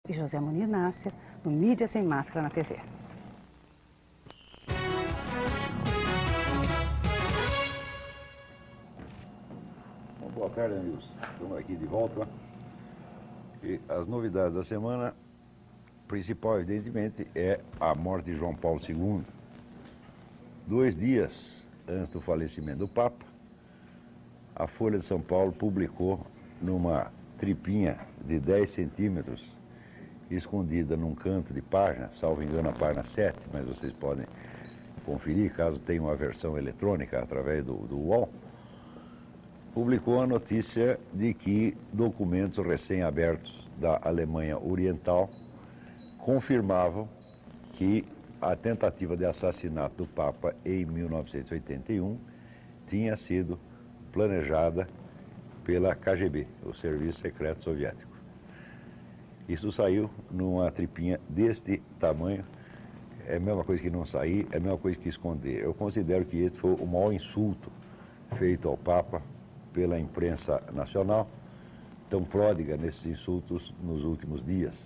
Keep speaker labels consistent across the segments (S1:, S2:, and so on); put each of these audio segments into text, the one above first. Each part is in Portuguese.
S1: e José Munir Nácia, no Mídia Sem Máscara na TV.
S2: Boa tarde, amigos. Estamos aqui de volta. E as novidades da semana, principal, evidentemente, é a morte de João Paulo II. 2 dias antes do falecimento do Papa, a Folha de São Paulo publicou numa tripinha de 10 centímetros, escondida num canto de página, salvo engano a página 7, mas vocês podem conferir, caso tenham uma versão eletrônica através do UOL, publicou a notícia de que documentos recém-abertos da Alemanha Oriental confirmavam que a tentativa de assassinato do Papa em 1981 tinha sido planejada pela KGB, o Serviço Secreto Soviético. Isso saiu numa tripinha deste tamanho, é a mesma coisa que não sair, é a mesma coisa que esconder. Eu considero que esse foi o maior insulto feito ao Papa pela imprensa nacional, tão pródiga nesses insultos nos últimos dias.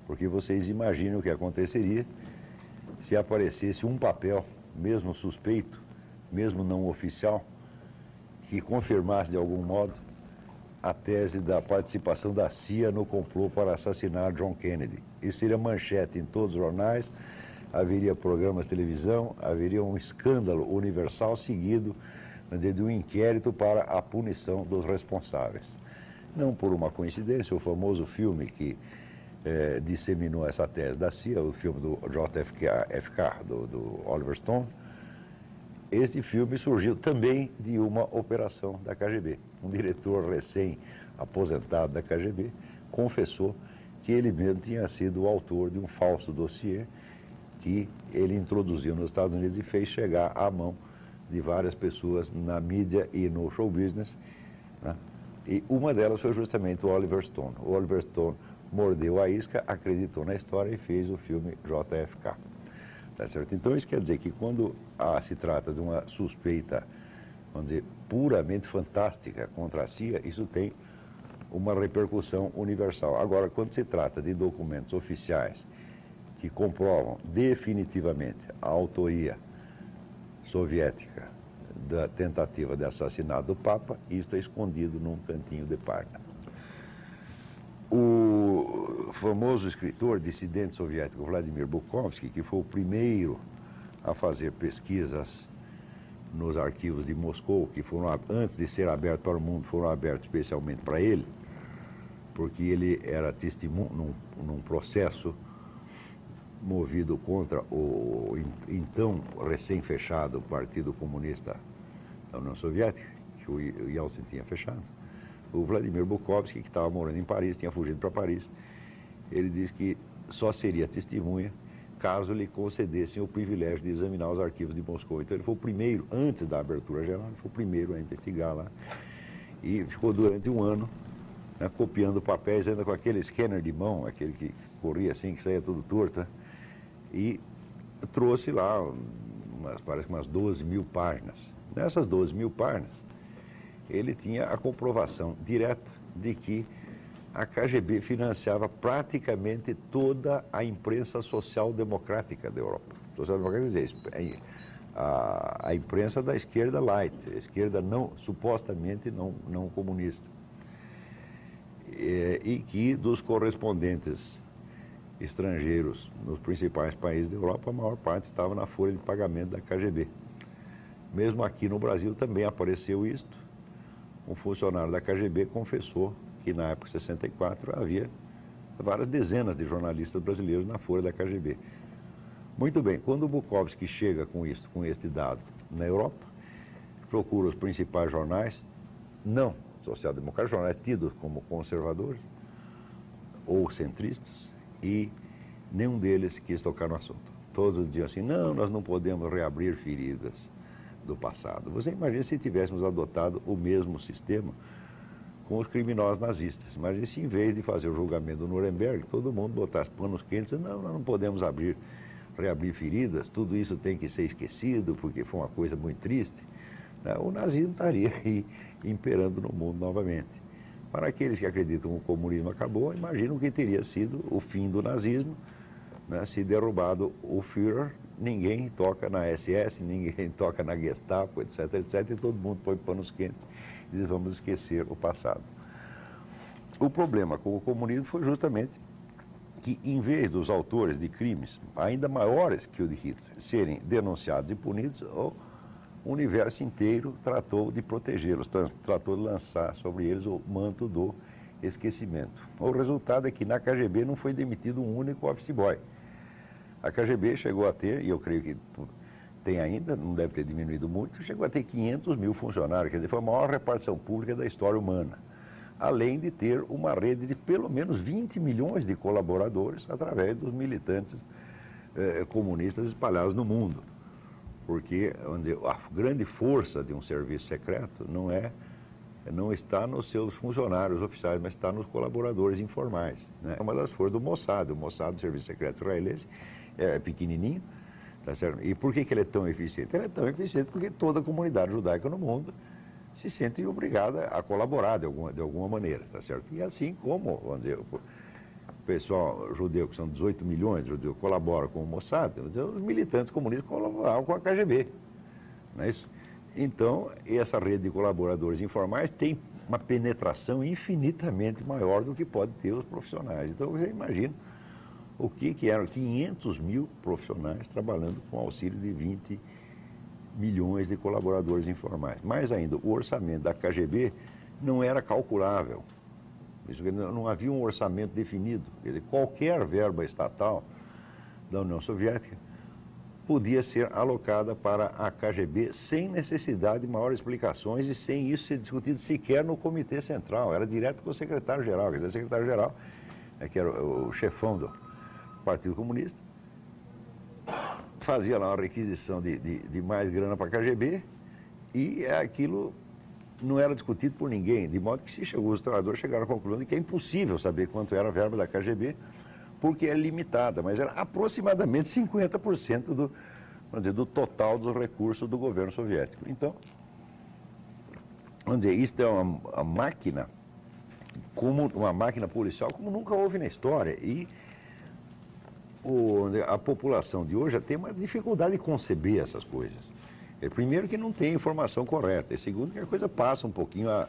S2: Porque vocês imaginam o que aconteceria se aparecesse um papel, mesmo suspeito, mesmo não oficial, que confirmasse de algum modo a tese da participação da CIA no complô para assassinar John Kennedy. Isso seria manchete em todos os jornais, haveria programas de televisão, haveria um escândalo universal seguido, vamos dizer, de um inquérito para a punição dos responsáveis. Não por uma coincidência, o famoso filme que disseminou essa tese da CIA, o filme do JFK, do Oliver Stone, esse filme surgiu também de uma operação da KGB. Um diretor recém-aposentado da KGB confessou que ele mesmo tinha sido o autor de um falso dossiê que ele introduziu nos Estados Unidos e fez chegar à mão de várias pessoas na mídia e no show business, né? E uma delas foi justamente o Oliver Stone. O Oliver Stone mordeu a isca, acreditou na história e fez o filme JFK. Tá certo? Então isso quer dizer que quando se trata de uma suspeita, vamos dizer, puramente fantástica contra a CIA, isso tem uma repercussão universal. Agora, quando se trata de documentos oficiais que comprovam definitivamente a autoria soviética da tentativa de assassinato do Papa, isso é escondido num cantinho de página. O famoso escritor dissidente soviético Vladimir Bukovsky, que foi o primeiro a fazer pesquisas nos arquivos de Moscou, que foram, antes de ser abertos para o mundo, foram abertos especialmente para ele, porque ele era testemunho num processo movido contra o então recém-fechado Partido Comunista da União Soviética, que o Yeltsin tinha fechado. O Vladimir Bukovsky, que estava morando em Paris, tinha fugido para Paris, ele disse que só seria testemunha caso lhe concedessem o privilégio de examinar os arquivos de Moscou. Então ele foi o primeiro, antes da abertura geral, ele foi o primeiro a investigar lá. E ficou durante um ano, né, copiando papéis, ainda com aquele scanner de mão, aquele que corria assim, que saía tudo torto, né? E trouxe lá, parece que umas 12 mil páginas. Nessas 12 mil páginas, ele tinha a comprovação direta de que a KGB financiava praticamente toda a imprensa social-democrática da Europa. Social-democrática quer dizer, a imprensa da esquerda light, a esquerda não, supostamente não comunista. E que dos correspondentes estrangeiros nos principais países da Europa, a maior parte estava na folha de pagamento da KGB. Mesmo aqui no Brasil também apareceu isto. Um funcionário da KGB confessou que na época de 64 havia várias dezenas de jornalistas brasileiros na folha da KGB. Muito bem, quando o Bukovsky chega com isto, com este dado na Europa, procura os principais jornais, não social-democratas, jornais tidos como conservadores ou centristas, e nenhum deles quis tocar no assunto. Todos diziam assim, não, nós não podemos reabrir feridas do passado. Você imagina se tivéssemos adotado o mesmo sistema com os criminosos nazistas. Imagina se em vez de fazer o julgamento do Nuremberg, todo mundo botasse panos quentes e disse, não, nós não podemos reabrir feridas, tudo isso tem que ser esquecido, porque foi uma coisa muito triste. O nazismo estaria aí imperando no mundo novamente. Para aqueles que acreditam que o comunismo acabou, imaginam que teria sido o fim do nazismo, né? Se derrubado o Führer, ninguém toca na SS, ninguém toca na Gestapo, etc, etc, e todo mundo põe panos quentes e diz, vamos esquecer o passado. O problema com o comunismo foi justamente que, em vez dos autores de crimes ainda maiores que o de Hitler serem denunciados e punidos, o universo inteiro tratou de protegê-los, tratou de lançar sobre eles o manto do esquecimento. O resultado é que na KGB não foi demitido um único office boy. A KGB chegou a ter, e eu creio que tem ainda, não deve ter diminuído muito, chegou a ter 500 mil funcionários, quer dizer, foi a maior repartição pública da história humana. Além de ter uma rede de pelo menos 20 milhões de colaboradores através dos militantes comunistas espalhados no mundo. Porque a grande força de um serviço secreto não está nos seus funcionários oficiais, mas está nos colaboradores informais, né? Uma das forças do Mossad. O Mossad, o Serviço Secreto Israelense, é pequenininho, tá certo? E por que ele é tão eficiente? Ele é tão eficiente porque toda a comunidade judaica no mundo se sente obrigada a colaborar de alguma maneira, tá certo? E assim como, vamos dizer, o pessoal judeu, que são 18 milhões de judeus, colabora com o Mossad, os militantes comunistas colaboravam com a KGB, não é isso? Então, essa rede de colaboradores informais tem uma penetração infinitamente maior do que pode ter os profissionais. Então, você imagina o que eram 500 mil profissionais trabalhando com auxílio de 20 milhões de colaboradores informais. Mais ainda, o orçamento da KGB não era calculável. Isso, não havia um orçamento definido. Quer dizer, qualquer verba estatal da União Soviética podia ser alocada para a KGB sem necessidade de maiores explicações e sem isso ser discutido sequer no Comitê Central. Era direto com o secretário-geral. Quer dizer, o secretário-geral, que era o chefão do Partido Comunista, fazia lá uma requisição de mais grana para a KGB e aquilo não era discutido por ninguém, de modo que os historiadores chegaram à conclusão de que é impossível saber quanto era a verba da KGB, porque é limitada, mas era aproximadamente 50% vamos dizer, do total dos recursos do governo soviético. Então, vamos dizer, isto é uma máquina, como uma máquina policial como nunca houve na história. E a população de hoje já tem uma dificuldade de conceber essas coisas. Primeiro que não tem informação correta, e segundo que a coisa passa um pouquinho a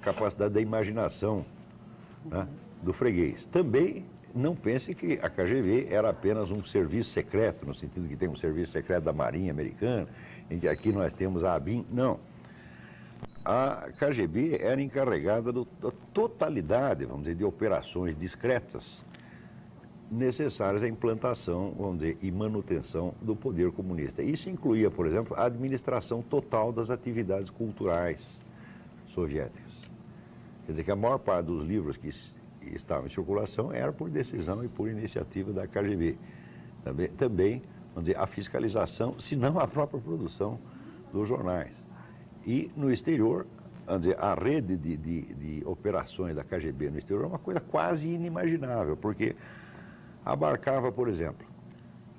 S2: capacidade da imaginação, né, do freguês. Também não pense que a KGB era apenas um serviço secreto, no sentido que tem um serviço secreto da Marinha Americana, em que aqui nós temos a ABIN. Não. A KGB era encarregada da totalidade, vamos dizer, de operações discretas necessárias à implantação, vamos dizer, e manutenção do poder comunista. Isso incluía, por exemplo, a administração total das atividades culturais soviéticas. Quer dizer que a maior parte dos livros que estavam em circulação era por decisão e por iniciativa da KGB. Também, vamos dizer, a fiscalização, se não a própria produção dos jornais. E no exterior, vamos dizer, a rede de operações da KGB no exterior é uma coisa quase inimaginável, porque abarcava, por exemplo,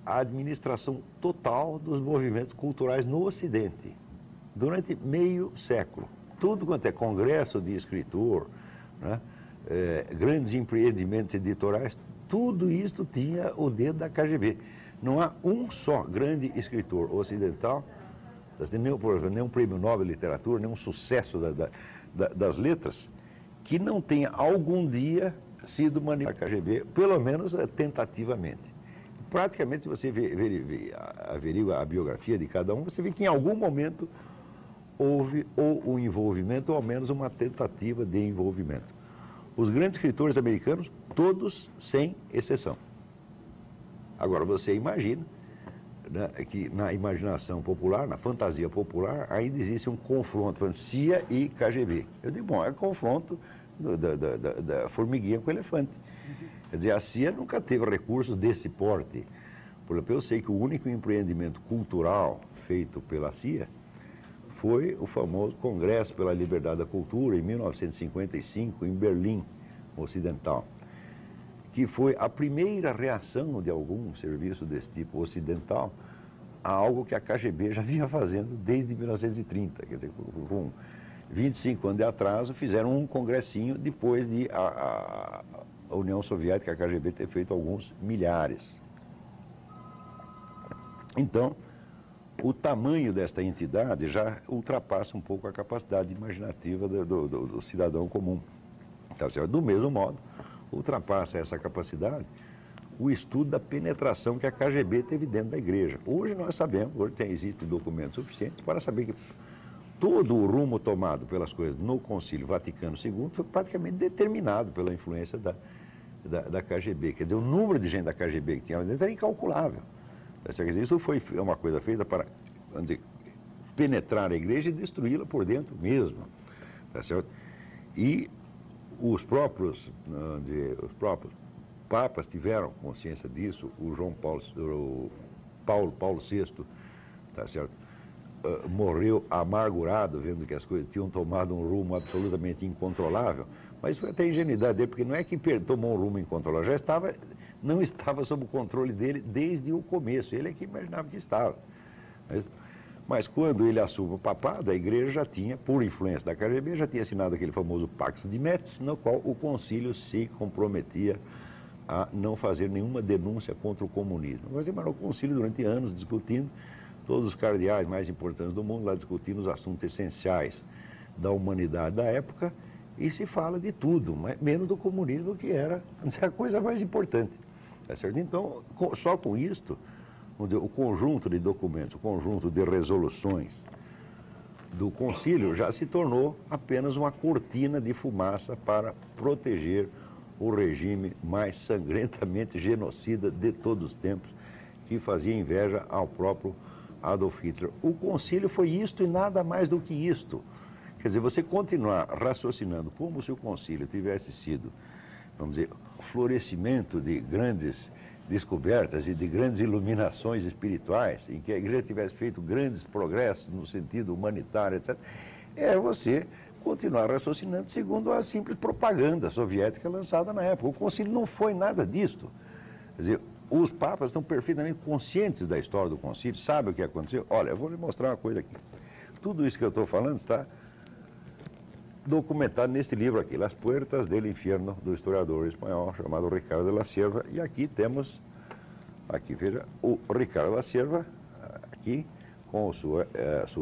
S2: a administração total dos movimentos culturais no Ocidente, durante meio século. Tudo quanto é congresso de escritor, né, grandes empreendimentos editoriais, tudo isso tinha o dedo da KGB. Não há um só grande escritor ocidental, nenhum prêmio Nobel de Literatura, nenhum sucesso das letras, que não tenha algum dia sido manipulado pela KGB, pelo menos tentativamente. Praticamente, se você averigua a biografia de cada um, você vê que em algum momento houve ou um envolvimento, ou ao menos uma tentativa de envolvimento. Os grandes escritores americanos, todos sem exceção. Agora, você imagina, né, que na imaginação popular, na fantasia popular, ainda existe um confronto entre CIA e KGB. Eu digo, bom, é confronto da formiguinha com o elefante. Quer dizer, a CIA nunca teve recursos desse porte. Por exemplo, eu sei que o único empreendimento cultural feito pela CIA foi o famoso Congresso pela Liberdade da Cultura, em 1955, em Berlim Ocidental, que foi a primeira reação de algum serviço desse tipo ocidental a algo que a KGB já vinha fazendo desde 1930, quer dizer, com 25 anos de atraso, fizeram um congressinho depois de a União Soviética, a KGB, ter feito alguns milhares. Então, o tamanho desta entidade já ultrapassa um pouco a capacidade imaginativa do cidadão comum. Tá certo? Do mesmo modo, ultrapassa essa capacidade o estudo da penetração que a KGB teve dentro da igreja. Hoje nós sabemos, hoje existem documentos suficientes para saber que todo o rumo tomado pelas coisas no Concílio Vaticano II foi praticamente determinado pela influência da KGB. Quer dizer, o número de gente da KGB que tinha lá dentro era incalculável. Quer dizer, isso foi uma coisa feita para, vamos dizer, penetrar a igreja e destruí-la por dentro mesmo. Tá certo? E os próprios papas tiveram consciência disso. O Paulo VI, tá certo? Morreu amargurado, vendo que as coisas tinham tomado um rumo absolutamente incontrolável, mas foi até ingenuidade dele, porque não é que tomou um rumo incontrolável, não estava sob o controle dele desde o começo, ele é que imaginava que estava. Mas quando ele assume o papado, a igreja já tinha, por influência da KGB, já tinha assinado aquele famoso Pacto de Metz, no qual o concílio se comprometia a não fazer nenhuma denúncia contra o comunismo. Mas o concílio durante anos discutindo, todos os cardeais mais importantes do mundo lá discutindo os assuntos essenciais da humanidade da época, e se fala de tudo, menos do comunismo, que era a coisa mais importante. Tá certo? Então, só com isto, o conjunto de documentos, o conjunto de resoluções do concílio já se tornou apenas uma cortina de fumaça para proteger o regime mais sangrentamente genocida de todos os tempos, que fazia inveja ao próprio Adolf Hitler. O concílio foi isto e nada mais do que isto. Quer dizer, você continuar raciocinando como se o concílio tivesse sido, vamos dizer, florescimento de grandes descobertas e de grandes iluminações espirituais, em que a igreja tivesse feito grandes progressos no sentido humanitário, etc., é você continuar raciocinando segundo a simples propaganda soviética lançada na época. O concílio não foi nada disto. Quer dizer, os papas estão perfeitamente conscientes da história do concílio, sabem o que aconteceu. Olha, eu vou lhe mostrar uma coisa aqui. Tudo isso que eu estou falando está documentado neste livro aqui, Las Puertas del Infierno, do historiador espanhol chamado Ricardo de la Sierva. E aqui temos, aqui veja, o Ricardo de la Sierva, aqui, com sua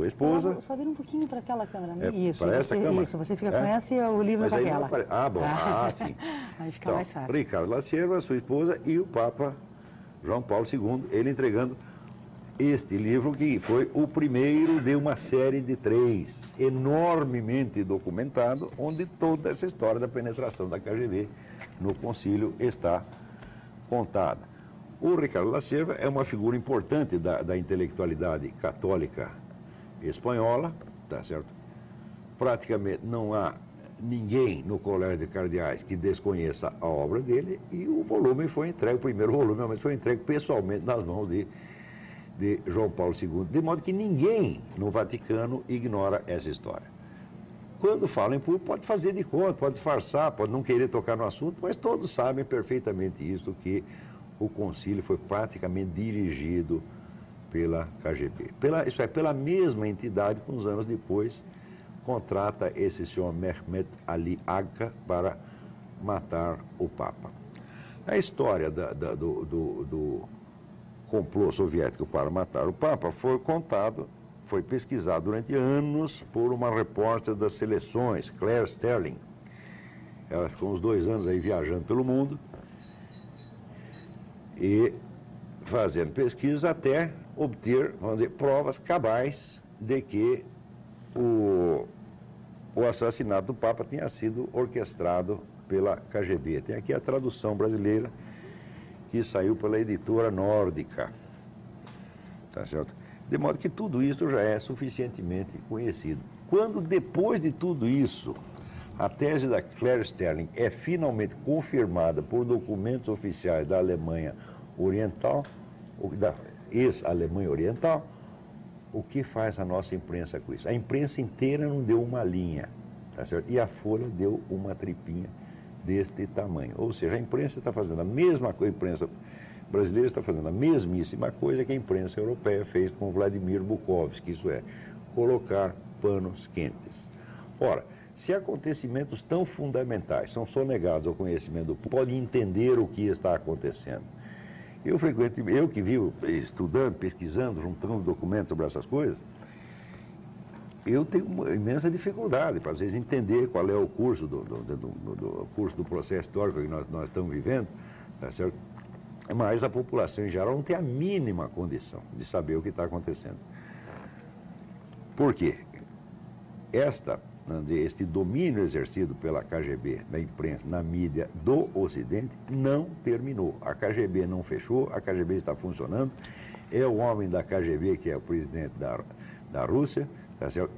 S2: esposa.
S1: Só vir um pouquinho para aquela câmera. Isso,
S2: para essa câmera.
S1: Isso, você fica com essa e o livro com aquela.
S2: Bom, sim.
S1: Aí fica
S2: então,
S1: mais fácil.
S2: Ricardo de la Sierva, sua esposa, e o Papa João Paulo II, ele entregando este livro, que foi o primeiro de uma série de 3, enormemente documentado, onde toda essa história da penetração da KGB no concílio está contada. O Ricardo de la Sierva é uma figura importante da intelectualidade católica espanhola, tá certo? Praticamente não há ninguém no Colégio de Cardeais que desconheça a obra dele, e o volume foi entregue, o primeiro volume realmente foi entregue pessoalmente nas mãos de João Paulo II, de modo que ninguém no Vaticano ignora essa história. Quando falam em público, pode fazer de conta, pode disfarçar, pode não querer tocar no assunto, mas todos sabem perfeitamente isso, que o concílio foi praticamente dirigido pela KGB. Pela mesma entidade que uns anos depois contrata esse senhor Mehmet Ali Agca para matar o Papa. A história do complô soviético para matar o Papa foi pesquisado durante anos por uma repórter das seleções, Claire Sterling. Ela ficou uns 2 anos aí viajando pelo mundo e fazendo pesquisa até obter, vamos dizer, provas cabais de que o assassinato do Papa tinha sido orquestrado pela KGB. Tem aqui a tradução brasileira, que saiu pela editora Nórdica. Tá certo? De modo que tudo isso já é suficientemente conhecido. Quando, depois de tudo isso, a tese da Claire Sterling é finalmente confirmada por documentos oficiais da Alemanha Oriental, da ex-Alemanha Oriental, o que faz a nossa imprensa com isso? A imprensa inteira não deu uma linha, tá certo? E a Folha deu uma tripinha deste tamanho. Ou seja, a imprensa está fazendo a mesma coisa, a imprensa brasileira está fazendo a mesmíssima coisa que a imprensa europeia fez com Vladimir Bukovsky, isso é, colocar panos quentes. Ora, se acontecimentos tão fundamentais são sonegados ao conhecimento do público, pode entender o que está acontecendo. Eu que vivo estudando, pesquisando, juntando documentos sobre essas coisas, eu tenho uma imensa dificuldade para, às vezes, entender qual é o curso curso do processo histórico que nós estamos vivendo, tá certo? Mas a população em geral não tem a mínima condição de saber o que está acontecendo. Por quê? Este domínio exercido pela KGB, na imprensa, na mídia do Ocidente, não terminou. A KGB não fechou, a KGB está funcionando. É o homem da KGB que é o presidente da Rússia. Tá certo?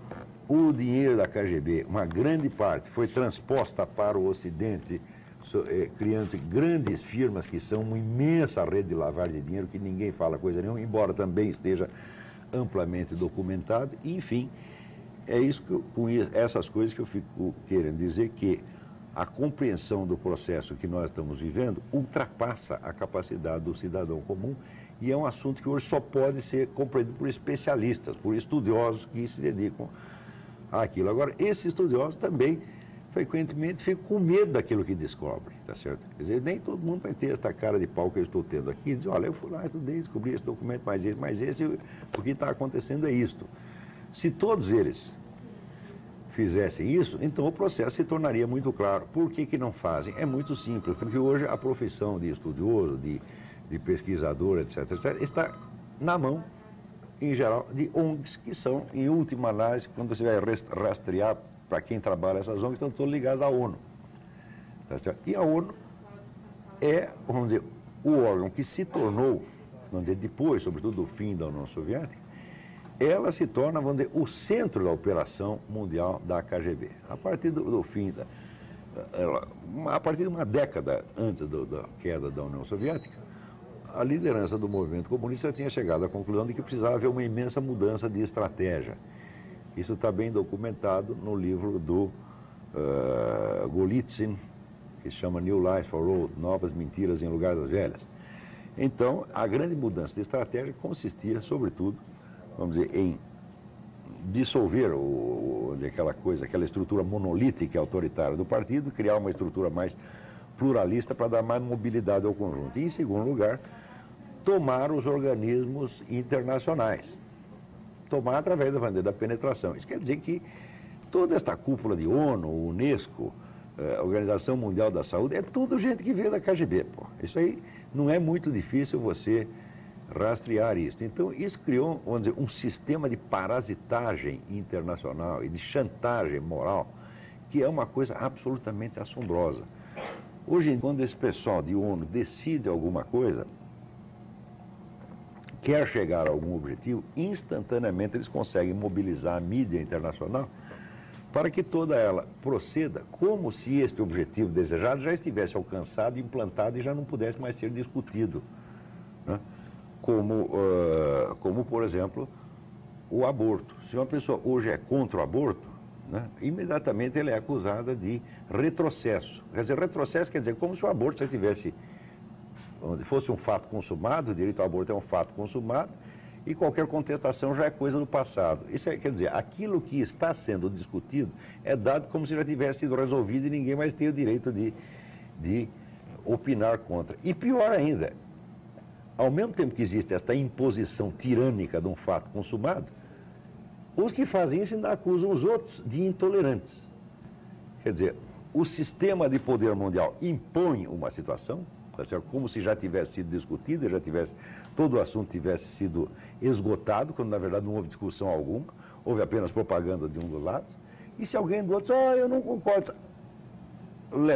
S2: O dinheiro da KGB, uma grande parte, foi transposta para o Ocidente, criando grandes firmas que são uma imensa rede de lavagem de dinheiro, que ninguém fala coisa nenhuma, embora também esteja amplamente documentado. Enfim, é isso com essas coisas que eu fico querendo dizer, que a compreensão do processo que nós estamos vivendo ultrapassa a capacidade do cidadão comum, e é um assunto que hoje só pode ser compreendido por especialistas, por estudiosos que se dedicam àquilo. Agora, esses estudiosos também, frequentemente, ficam com medo daquilo que descobrem, tá certo? Quer dizer, nem todo mundo vai ter esta cara de pau que eu estou tendo aqui, e dizer, olha, eu fui lá, estudei, descobri esse documento, mas esse, o que está acontecendo é isto. Se todos eles fizessem isso, então o processo se tornaria muito claro. Por que não fazem? É muito simples, porque hoje a profissão de estudioso, de pesquisador, etc., está na mão, em geral, de ONGs, que são, em última análise, quando você vai rastrear para quem trabalha essas ONGs, estão todos ligados à ONU. Tá certo? E a ONU é, vamos dizer, o órgão que se tornou, vamos dizer, depois, sobretudo, do fim da União Soviética, ela se torna, vamos dizer, o centro da operação mundial da KGB. A partir do fim a partir de uma década antes da queda da União Soviética, a liderança do movimento comunista tinha chegado à conclusão de que precisava haver uma imensa mudança de estratégia. Isso está bem documentado no livro do Golitsyn, que se chama New Lies for Old, Novas Mentiras em Lugar das Velhas. Então, a grande mudança de estratégia consistia, sobretudo, vamos dizer, em dissolver aquela estrutura monolítica e autoritária do partido, criar uma estrutura mais pluralista para dar mais mobilidade ao conjunto. E, em segundo lugar, tomar os organismos internacionais. Tomar através da penetração. Isso quer dizer que toda esta cúpula de ONU, Unesco, Organização Mundial da Saúde, é tudo gente que veio da KGB. Pô. Isso aí não é muito difícil você rastrear isso. Então, isso criou, vamos dizer, um sistema de parasitagem internacional e de chantagem moral, que é uma coisa absolutamente assombrosa. Hoje, quando esse pessoal de ONU decide alguma coisa, quer chegar a algum objetivo, instantaneamente eles conseguem mobilizar a mídia internacional para que toda ela proceda como se este objetivo desejado já estivesse alcançado, implantado e já não pudesse mais ser discutido, né? Como, por exemplo, o aborto. Se uma pessoa hoje é contra o aborto, né, imediatamente ele é acusada de retrocesso. Quer dizer, retrocesso quer dizer como se o aborto já fosse um fato consumado, o direito ao aborto é um fato consumado, e qualquer contestação já é coisa do passado. Isso quer dizer, aquilo que está sendo discutido é dado como se já tivesse sido resolvido e ninguém mais tem o direito de opinar contra. E pior ainda, ao mesmo tempo que existe esta imposição tirânica de um fato consumado, os que fazem isso ainda acusam os outros de intolerantes. Quer dizer, o sistema de poder mundial impõe uma situação, tá certo? Como se já tivesse sido discutido, todo o assunto tivesse sido esgotado, quando na verdade não houve discussão alguma, houve apenas propaganda de um dos lados. E se alguém do outro diz, eu não concordo,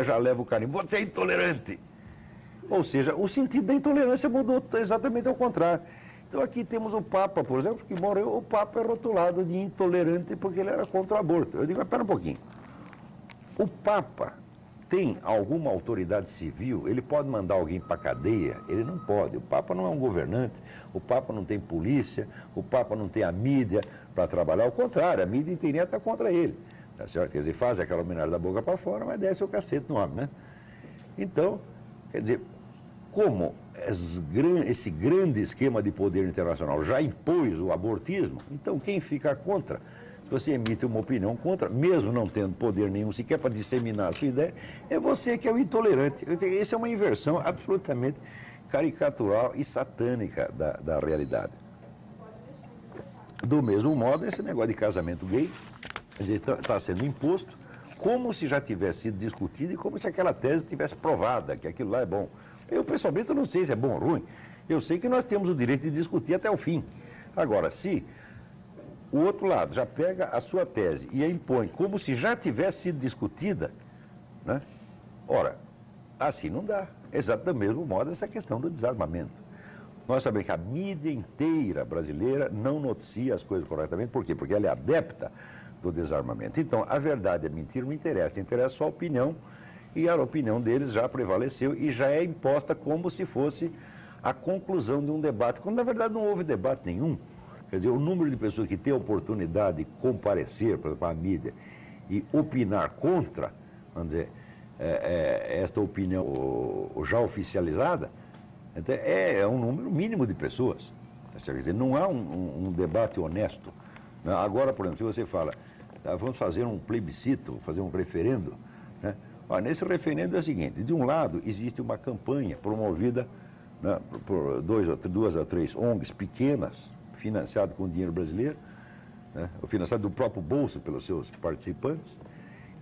S2: já leva o carimbo, você é intolerante. Ou seja, o sentido da intolerância mudou exatamente ao contrário. Então aqui temos o Papa, por exemplo, que morreu, o Papa é rotulado de intolerante porque ele era contra o aborto. Eu digo, espera um pouquinho. O Papa tem alguma autoridade civil? Ele pode mandar alguém para a cadeia? Ele não pode. O Papa não é um governante, o Papa não tem polícia, o Papa não tem a mídia para trabalhar. Ao contrário, a mídia inteirinha está contra ele. Tá certo? Quer dizer, faz aquela homenagem da boca para fora, mas desce o cacete no homem, né? Então, quer dizer, como esse grande esquema de poder internacional já impôs o abortismo, então quem fica contra você emite uma opinião contra, mesmo não tendo poder nenhum sequer para disseminar a sua ideia, é você que é o intolerante. Isso é uma inversão absolutamente caricatural e satânica da realidade. Do mesmo modo, esse negócio de casamento gay está sendo imposto como se já tivesse sido discutido e como se aquela tese tivesse provada, que aquilo lá é bom. Eu, pessoalmente, não sei se é bom ou ruim. Eu sei que nós temos o direito de discutir até o fim. Agora, se o outro lado já pega a sua tese e a impõe como se já tivesse sido discutida, né? Ora, assim não dá. Exato do mesmo modo essa questão do desarmamento. Nós sabemos que a mídia inteira brasileira não noticia as coisas corretamente. Por quê? Porque ela é adepta do desarmamento. Então, a verdade é mentira, não interessa. Interessa só a opinião, e a opinião deles já prevaleceu e já é imposta como se fosse a conclusão de um debate, quando na verdade não houve debate nenhum. Quer dizer, o número de pessoas que têm a oportunidade de comparecer para a mídia e opinar contra, vamos dizer, esta opinião já oficializada, é um número mínimo de pessoas. Quer dizer, não há um debate honesto. Agora, por exemplo, se você fala, vamos fazer um plebiscito, fazer um referendo, né? Nesse referendo é o seguinte: de um lado existe uma campanha promovida, né, por duas a três ONGs pequenas, financiado com dinheiro brasileiro, né, financiado do próprio bolso pelos seus participantes,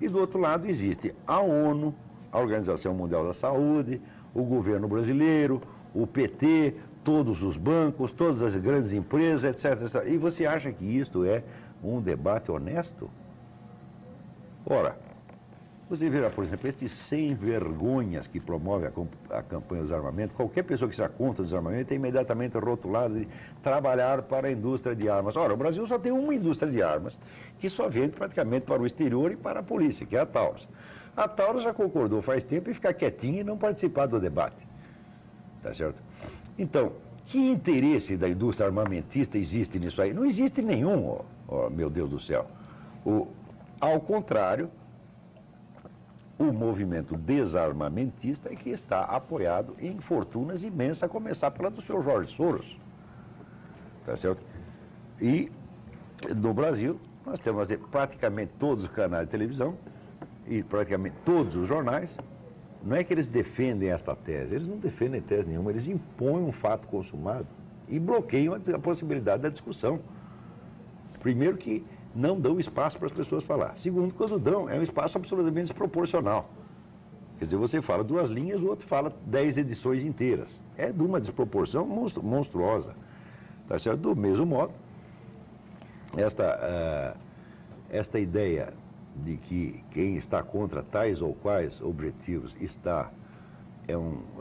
S2: e do outro lado existe a ONU, a Organização Mundial da Saúde, o governo brasileiro, o PT, todos os bancos, todas as grandes empresas, etc, etc. E você acha que isto é um debate honesto? Ora, você verá, por exemplo, estes sem vergonhas que promovem a campanha do desarmamento, qualquer pessoa que seja contra o desarmamento é imediatamente rotulado de trabalhar para a indústria de armas. Ora, o Brasil só tem uma indústria de armas que só vende praticamente para o exterior e para a polícia, que é a Taurus. A Taurus já concordou faz tempo em ficar quietinha e não participar do debate. Tá certo? Então, que interesse da indústria armamentista existe nisso aí? Não existe nenhum, meu Deus do céu. Ao contrário, o movimento desarmamentista é que está apoiado em fortunas imensas, a começar pela do seu Jorge Soros. Tá certo? E no Brasil, nós temos praticamente todos os canais de televisão e praticamente todos os jornais. Não é que eles defendem esta tese, eles não defendem tese nenhuma, eles impõem um fato consumado e bloqueiam a possibilidade da discussão. Primeiro que não dão espaço para as pessoas falar. Segundo, quando dão, é um espaço absolutamente desproporcional. Quer dizer, você fala 2 linhas, o outro fala 10 edições inteiras. É de uma desproporção monstruosa. Tá certo? Do mesmo modo, esta ideia de que quem está contra tais ou quais objetivos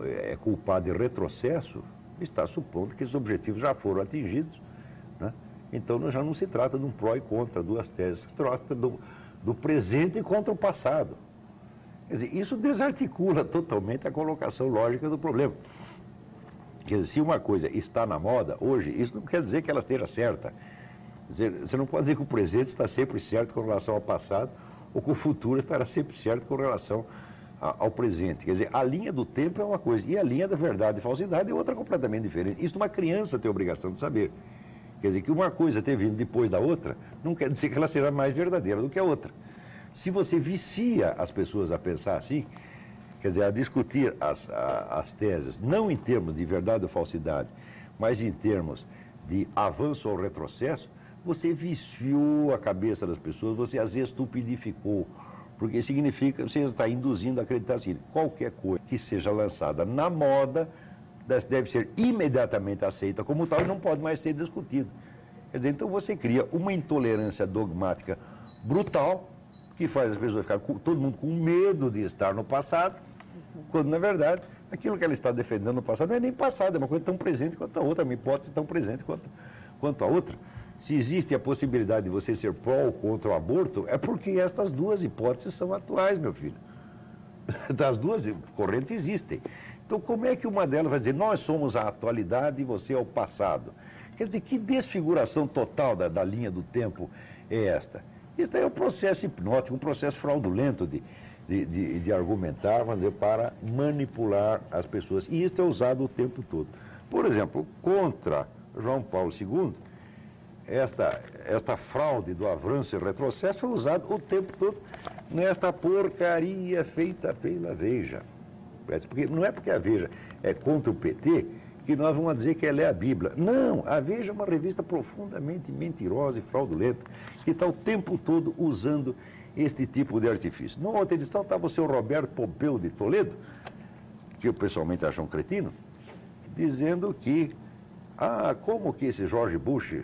S2: é culpado de retrocesso, está supondo que esses objetivos já foram atingidos, né? Então já não se trata de um pró e contra, 2 teses, se trata do presente contra o passado. Quer dizer, isso desarticula totalmente a colocação lógica do problema. Quer dizer, se uma coisa está na moda hoje, isso não quer dizer que ela esteja certa. Quer dizer, você não pode dizer que o presente está sempre certo com relação ao passado, ou que o futuro estará sempre certo com relação ao presente. Quer dizer, a linha do tempo é uma coisa, e a linha da verdade e falsidade é outra completamente diferente. Isso uma criança tem a obrigação de saber. Quer dizer, que uma coisa ter vindo depois da outra, não quer dizer que ela seja mais verdadeira do que a outra. Se você vicia as pessoas a pensar assim, quer dizer, a discutir as teses, não em termos de verdade ou falsidade, mas em termos de avanço ou retrocesso, você viciou a cabeça das pessoas, você as estupidificou, porque significa que você está induzindo a acreditar assim, qualquer coisa que seja lançada na moda deve ser imediatamente aceita como tal e não pode mais ser discutida. Quer dizer, então você cria uma intolerância dogmática brutal, que faz as pessoas ficarem todo mundo com medo de estar no passado, quando na verdade aquilo que ela está defendendo no passado não é nem passado, é uma coisa tão presente quanto a outra, uma hipótese tão presente quanto a outra. Se existe a possibilidade de você ser pró ou contra o aborto, é porque estas 2 hipóteses são atuais, meu filho. As 2 correntes existem. Então, como é que uma delas vai dizer, nós somos a atualidade e você é o passado? Quer dizer, que desfiguração total da linha do tempo é esta? Isso é um processo hipnótico, um processo fraudulento de argumentar, vamos dizer, para manipular as pessoas. E isso é usado o tempo todo. Por exemplo, contra João Paulo II, esta fraude do avanço e retrocesso foi usada o tempo todo nesta porcaria feita pela Veja. Porque, não é porque a Veja é contra o PT que nós vamos dizer que ela é a Bíblia. Não, a Veja é uma revista profundamente mentirosa e fraudulenta que está o tempo todo usando este tipo de artifício. Na outra edição estava o senhor Roberto Pompeu de Toledo, que eu pessoalmente acho um cretino, dizendo que, como que esse George Bush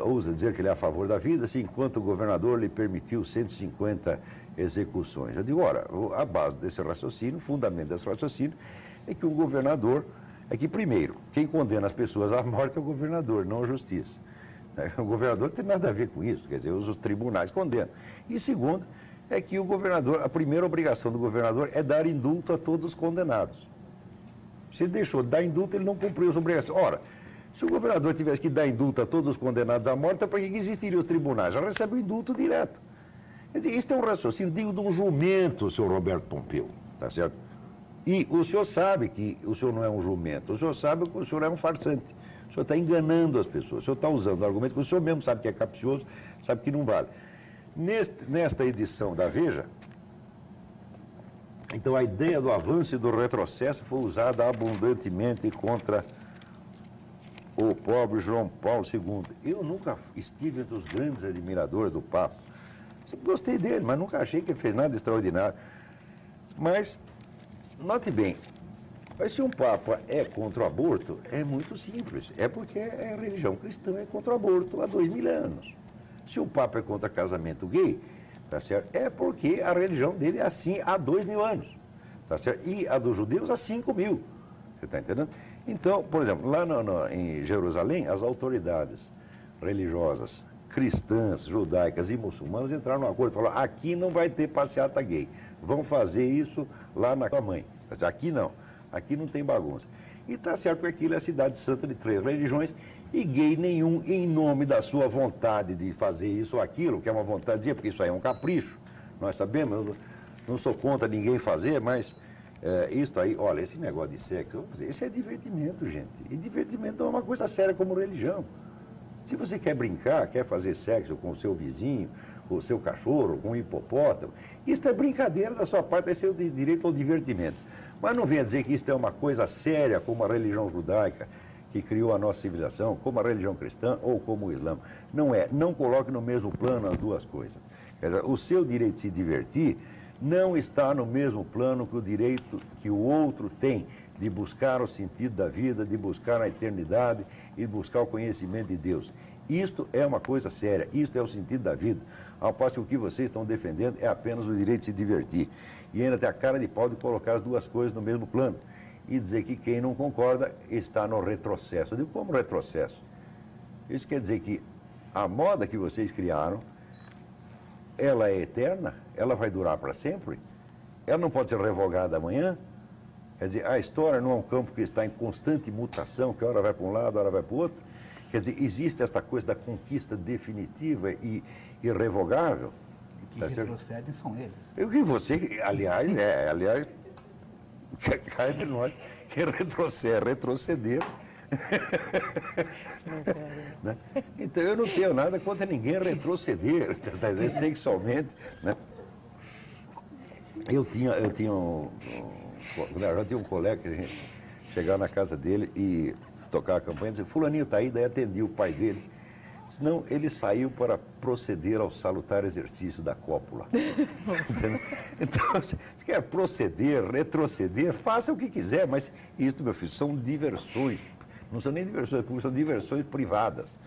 S2: ousa dizer que ele é a favor da vida, se enquanto o governador lhe permitiu 150 execuções. Eu digo, ora, a base desse raciocínio, o fundamento desse raciocínio, é que um governador, primeiro, quem condena as pessoas à morte é o governador, não a justiça. O governador não tem nada a ver com isso, quer dizer, os tribunais condenam. E segundo, é que o governador, a primeira obrigação do governador é dar indulto a todos os condenados. Se ele deixou de dar indulto, ele não cumpriu as obrigações. Ora, se o governador tivesse que dar indulto a todos os condenados à morte, para que existiriam os tribunais? Já recebe o indulto direto. Quer dizer, isso é um raciocínio digno de um jumento, senhor Roberto Pompeu, tá certo? E o senhor sabe que o senhor não é um jumento, o senhor sabe que o senhor é um farsante. O senhor está enganando as pessoas, o senhor está usando o argumento que o senhor mesmo sabe que é capcioso, sabe que não vale. Nesta edição da Veja, então a ideia do avanço e do retrocesso foi usada abundantemente contra o pobre João Paulo II. Eu nunca estive entre os grandes admiradores do Papa. Sempre gostei dele, mas nunca achei que ele fez nada extraordinário. Mas, note bem, mas se um Papa é contra o aborto, é muito simples. É porque a religião cristã é contra o aborto há 2000 anos. Se o Papa é contra casamento gay, tá certo? É porque a religião dele é assim há 2000 anos. Tá certo? E a dos judeus há 5000. Você está entendendo? Então, por exemplo, lá em Jerusalém, as autoridades religiosas cristãs, judaicas e muçulmanas entraram num acordo e falaram: aqui não vai ter passeata gay. Vão fazer isso lá na tua mãe. Aqui não. Aqui não tem bagunça. E está certo que aquilo é a cidade santa de 3 religiões e gay nenhum, em nome da sua vontade de fazer isso ou aquilo, que é uma vontade de dizer, porque isso aí é um capricho. Nós sabemos, eu não sou contra ninguém fazer, mas isso aí, olha, esse negócio de sexo, isso é divertimento, gente. E divertimento não é uma coisa séria como religião. Se você quer brincar, quer fazer sexo com o seu vizinho, com o seu cachorro, com o hipopótamo, isso é brincadeira da sua parte, é seu direito ao divertimento. Mas não venha dizer que isso é uma coisa séria, como a religião judaica, que criou a nossa civilização, como a religião cristã ou como o Islã. Não é. Não coloque no mesmo plano as duas coisas. Quer dizer, o seu direito de se divertir não está no mesmo plano que o direito que o outro tem de buscar o sentido da vida, de buscar a eternidade e de buscar o conhecimento de Deus. Isto é uma coisa séria, isto é o sentido da vida. Ao passo que o que vocês estão defendendo é apenas o direito de se divertir. E ainda tem a cara de pau de colocar as duas coisas no mesmo plano e dizer que quem não concorda está no retrocesso. Eu digo, como retrocesso? Isso quer dizer que a moda que vocês criaram, ela é eterna? Ela vai durar para sempre? Ela não pode ser revogada amanhã? Quer dizer, a história não é um campo que está em constante mutação, que hora vai para um lado, hora vai para o outro. Quer dizer, existe esta coisa da conquista definitiva e irrevogável.
S3: Que retrocedem são eles.
S2: O que você, aliás, cá entre nós, que retroceder. Né? Então eu não tenho nada contra ninguém retroceder, sexualmente. Né? Eu tinha um colega que a gente chegava na casa dele e tocava a campanha e dizia: fulaninho está aí, daí atendia o pai dele. Senão ele saiu para proceder ao salutar exercício da cópula. Então, você quer proceder, retroceder, faça o que quiser, mas isso, meu filho, são diversões. Não são nem diversões públicas, são diversões privadas.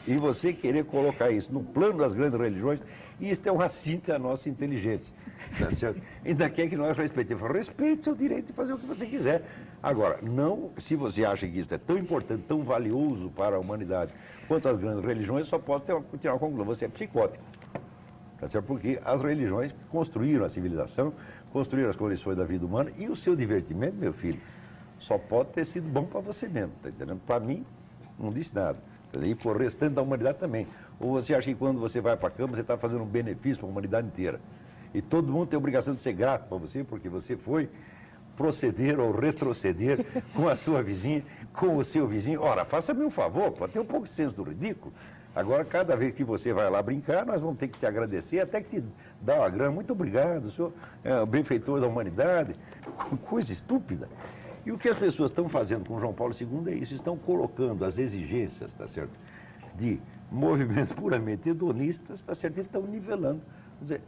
S2: E você querer colocar isso no plano das grandes religiões, isso é um assinte à nossa inteligência. Tá certo? Ainda quer que nós respeitemos. Respeite o seu direito de fazer o que você quiser. Agora, não, se você acha que isso é tão importante, tão valioso para a humanidade quanto as grandes religiões, só pode tirar uma conclusão: você é psicótico. Tá certo? Porque as religiões construíram a civilização, construíram as condições da vida humana, e o seu divertimento, meu filho, só pode ter sido bom para você mesmo, tá entendendo? Para mim, não disse nada. E para o restante da humanidade também. Ou você acha que quando você vai para a cama, você está fazendo um benefício para a humanidade inteira? E todo mundo tem a obrigação de ser grato para você, porque você foi proceder ou retroceder com a sua vizinha, com o seu vizinho. Ora, faça-me um favor, pode ter um pouco de senso do ridículo. Agora, cada vez que você vai lá brincar, nós vamos ter que te agradecer, até que te dar uma grana. Muito obrigado, o senhor é o benfeitor da humanidade. Coisa estúpida. E o que as pessoas estão fazendo com João Paulo II é isso, estão colocando as exigências, tá certo, de movimentos puramente hedonistas, tá certo, e estão nivelando, quer dizer,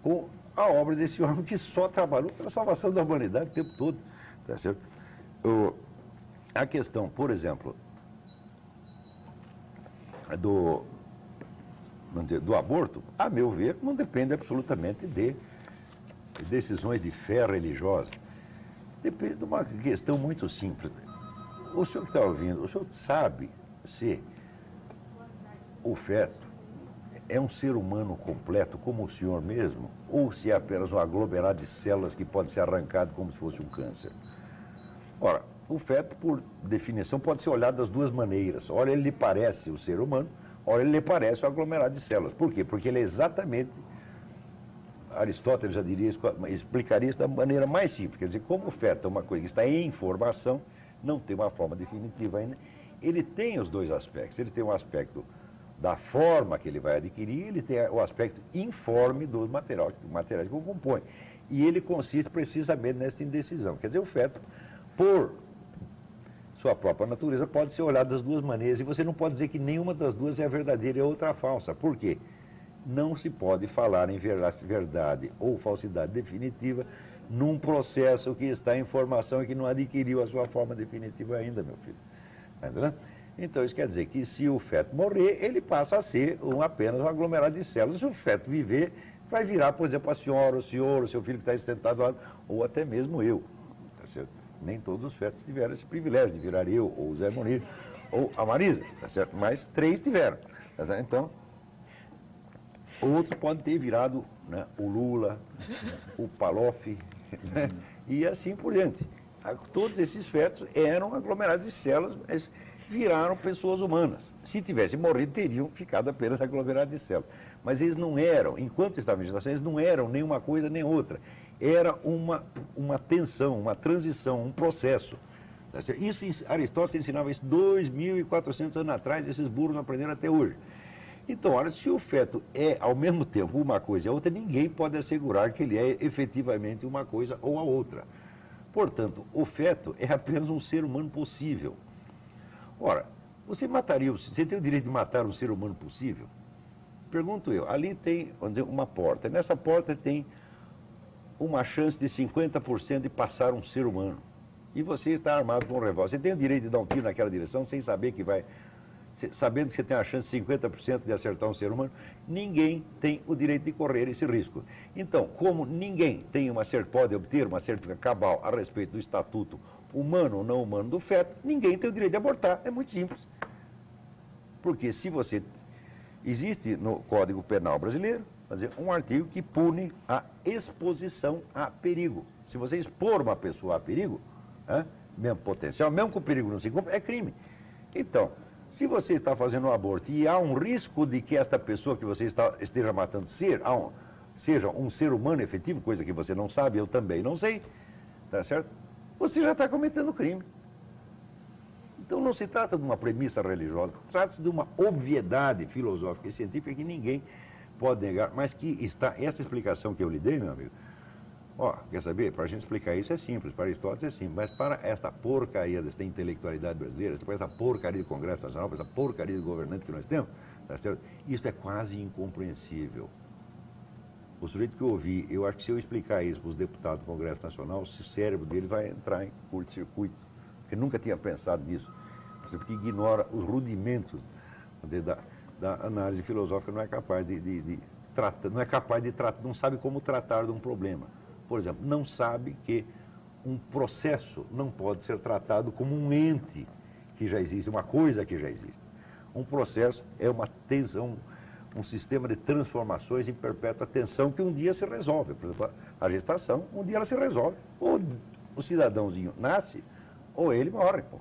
S2: com a obra desse homem que só trabalhou pela salvação da humanidade o tempo todo, tá certo? A questão, por exemplo, do aborto, a meu ver, não depende absolutamente de decisões de fé religiosa. Depende de uma questão muito simples. O senhor que está ouvindo, o senhor sabe se o feto é um ser humano completo, como o senhor mesmo, ou se é apenas um aglomerado de células que pode ser arrancado como se fosse um câncer? Ora, o feto, por definição, pode ser olhado das duas maneiras. Ora, ele lhe parece o ser humano, ora, ele lhe parece o aglomerado de células. Por quê? Porque ele é exatamente... Aristóteles já diria isso, explicaria isso da maneira mais simples. Quer dizer, como o feto é uma coisa que está em formação, não tem uma forma definitiva ainda, ele tem os dois aspectos. Ele tem um aspecto da forma que ele vai adquirir, ele tem o aspecto informe dos materiais que o compõem. E ele consiste precisamente nessa indecisão. Quer dizer, o feto, por sua própria natureza, pode ser olhado das duas maneiras, e você não pode dizer que nenhuma das duas é a verdadeira e a outra a falsa. Por quê? Não se pode falar em verdade ou falsidade definitiva num processo que está em formação e que não adquiriu a sua forma definitiva ainda, meu filho. Entendeu? Então, isso quer dizer que se o feto morrer, ele passa a ser apenas um aglomerado de células. Se o feto viver, vai virar, por exemplo, a senhora, o senhor, o seu filho que está sentado lá, ou até mesmo eu. Tá certo? Nem todos os fetos tiveram esse privilégio de virar eu, ou o Zé Monir, ou a Marisa, tá certo? Mas 3 tiveram. Tá certo? Então, outros podem ter virado, né, o Lula, o Palof, né, e assim por diante. Todos esses fetos eram aglomerados de células, mas viraram pessoas humanas. Se tivessem morrido, teriam ficado apenas aglomerados de células. Mas eles não eram, enquanto estavam em gestação, eles não eram nem uma coisa nem outra. Era uma tensão, uma transição, um processo. Isso, Aristóteles ensinava isso 2.400 anos atrás, esses burros não aprenderam até hoje. Então, olha, se o feto é, ao mesmo tempo, uma coisa e a outra, ninguém pode assegurar que ele é efetivamente uma coisa ou a outra. Portanto, o feto é apenas um ser humano possível. Ora, você tem o direito de matar um ser humano possível? Pergunto eu, ali tem, vamos dizer, uma porta. Nessa porta tem uma chance de 50% de passar um ser humano. E você está armado com um revólver. Você tem o direito de dar um tiro naquela direção sem saber que vai... Sabendo que você tem a chance de 50% de acertar um ser humano, ninguém tem o direito de correr esse risco. Então, como ninguém pode obter uma certidão cabal a respeito do estatuto humano ou não humano do feto, ninguém tem o direito de abortar. É muito simples. Porque se você... Existe no Código Penal brasileiro, um artigo que pune a exposição a perigo. Se você expor uma pessoa a perigo, mesmo potencial, mesmo que o perigo não se cumpra, é crime. Então... Se você está fazendo um aborto e há um risco de que esta pessoa que você esteja matando seja um ser humano efetivo, coisa que você não sabe, eu também não sei, tá certo? Você já está cometendo crime. Então não se trata de uma premissa religiosa, trata-se de uma obviedade filosófica e científica que ninguém pode negar, mas que está, essa explicação que eu lhe dei, meu amigo, quer saber? Para a gente explicar isso é simples, para Aristóteles é simples, mas para esta porcaria desta intelectualidade brasileira, para essa porcaria do Congresso Nacional, para essa porcaria de governante que nós temos, tá certo? Isso é quase incompreensível. O sujeito que eu ouvi, eu acho que se eu explicar isso para os deputados do Congresso Nacional, o cérebro dele vai entrar em curto-circuito, porque nunca tinha pensado nisso, porque ignora os rudimentos da análise filosófica, não é capaz de tratar, não sabe como tratar de um problema. Por exemplo, não sabe que um processo não pode ser tratado como um ente que já existe, uma coisa que já existe. Um processo é uma tensão, um sistema de transformações em perpétua tensão que um dia se resolve. Por exemplo, a gestação, um dia ela se resolve. Ou o cidadãozinho nasce, ou ele morre, pô.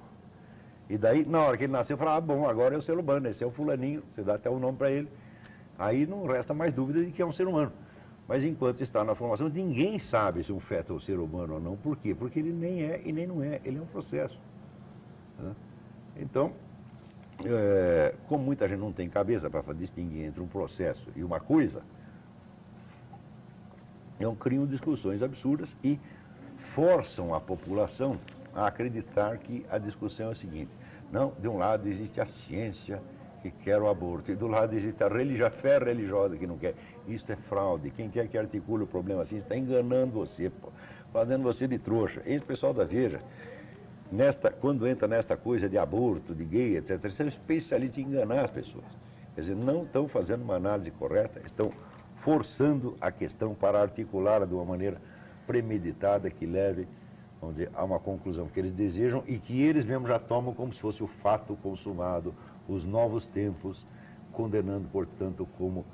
S2: E daí, na hora que ele nasceu, fala, bom, agora é o ser humano, esse é o fulaninho, você dá até o nome para ele. Aí não resta mais dúvida de que é um ser humano. Mas enquanto está na formação, ninguém sabe se um feto é um ser humano ou não. Por quê? Porque ele nem é e nem não é. Ele é um processo. Então, como muita gente não tem cabeça para distinguir entre um processo e uma coisa, criam discussões absurdas e forçam a população a acreditar que a discussão é o seguinte: não, de um lado existe a ciência que quer o aborto, e do lado existe a fé religiosa que não quer. Isso é fraude. Quem quer que articule o problema assim está enganando você, pô, fazendo você de trouxa. Esse pessoal da Veja, quando entra nesta coisa de aborto, de gay, etc., eles são especialistas em enganar as pessoas. Quer dizer, não estão fazendo uma análise correta, estão forçando a questão para articulá-la de uma maneira premeditada que leve, vamos dizer, a uma conclusão que eles desejam e que eles mesmos já tomam como se fosse o fato consumado, os novos tempos, condenando, portanto, como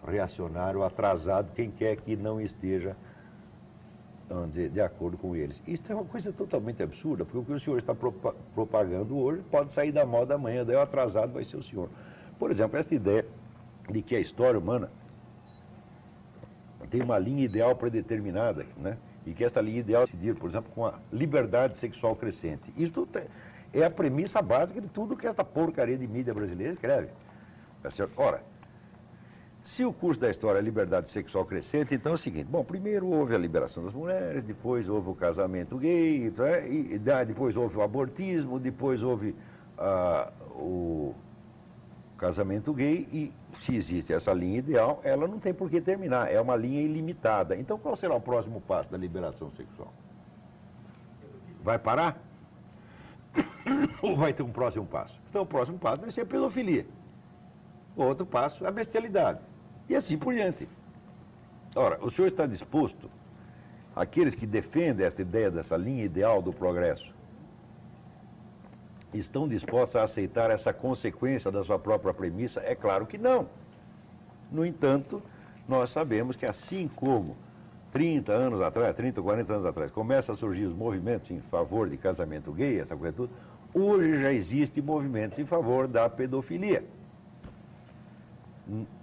S2: reacionário, atrasado, quem quer que não esteja, vamos dizer, de acordo com eles. Isso é uma coisa totalmente absurda, porque o que o senhor está propagando hoje pode sair da moda amanhã, daí o atrasado vai ser o senhor. Por exemplo, esta ideia de que a história humana tem uma linha ideal predeterminada, né? E que esta linha ideal é decidir, por exemplo, com a liberdade sexual crescente. Isso é a premissa básica de tudo que esta porcaria de mídia brasileira escreve. Tá certo? Ora, se o curso da história é liberdade sexual crescente, então é o seguinte: bom, primeiro houve a liberação das mulheres, depois houve o casamento gay, depois houve o abortismo, depois houve o casamento gay, e se existe essa linha ideal, ela não tem por que terminar, é uma linha ilimitada. Então qual será o próximo passo da liberação sexual? Vai parar? Ou vai ter um próximo passo? Então o próximo passo deve ser a pedofilia. O outro passo é a bestialidade. E assim por diante. Ora, o senhor está disposto, aqueles que defendem esta ideia dessa linha ideal do progresso, estão dispostos a aceitar essa consequência da sua própria premissa? É claro que não. No entanto, nós sabemos que assim como 30 anos atrás, 30 ou 40 anos atrás, começam a surgir os movimentos em favor de casamento gay, essa coisa toda, hoje já existem movimentos em favor da pedofilia.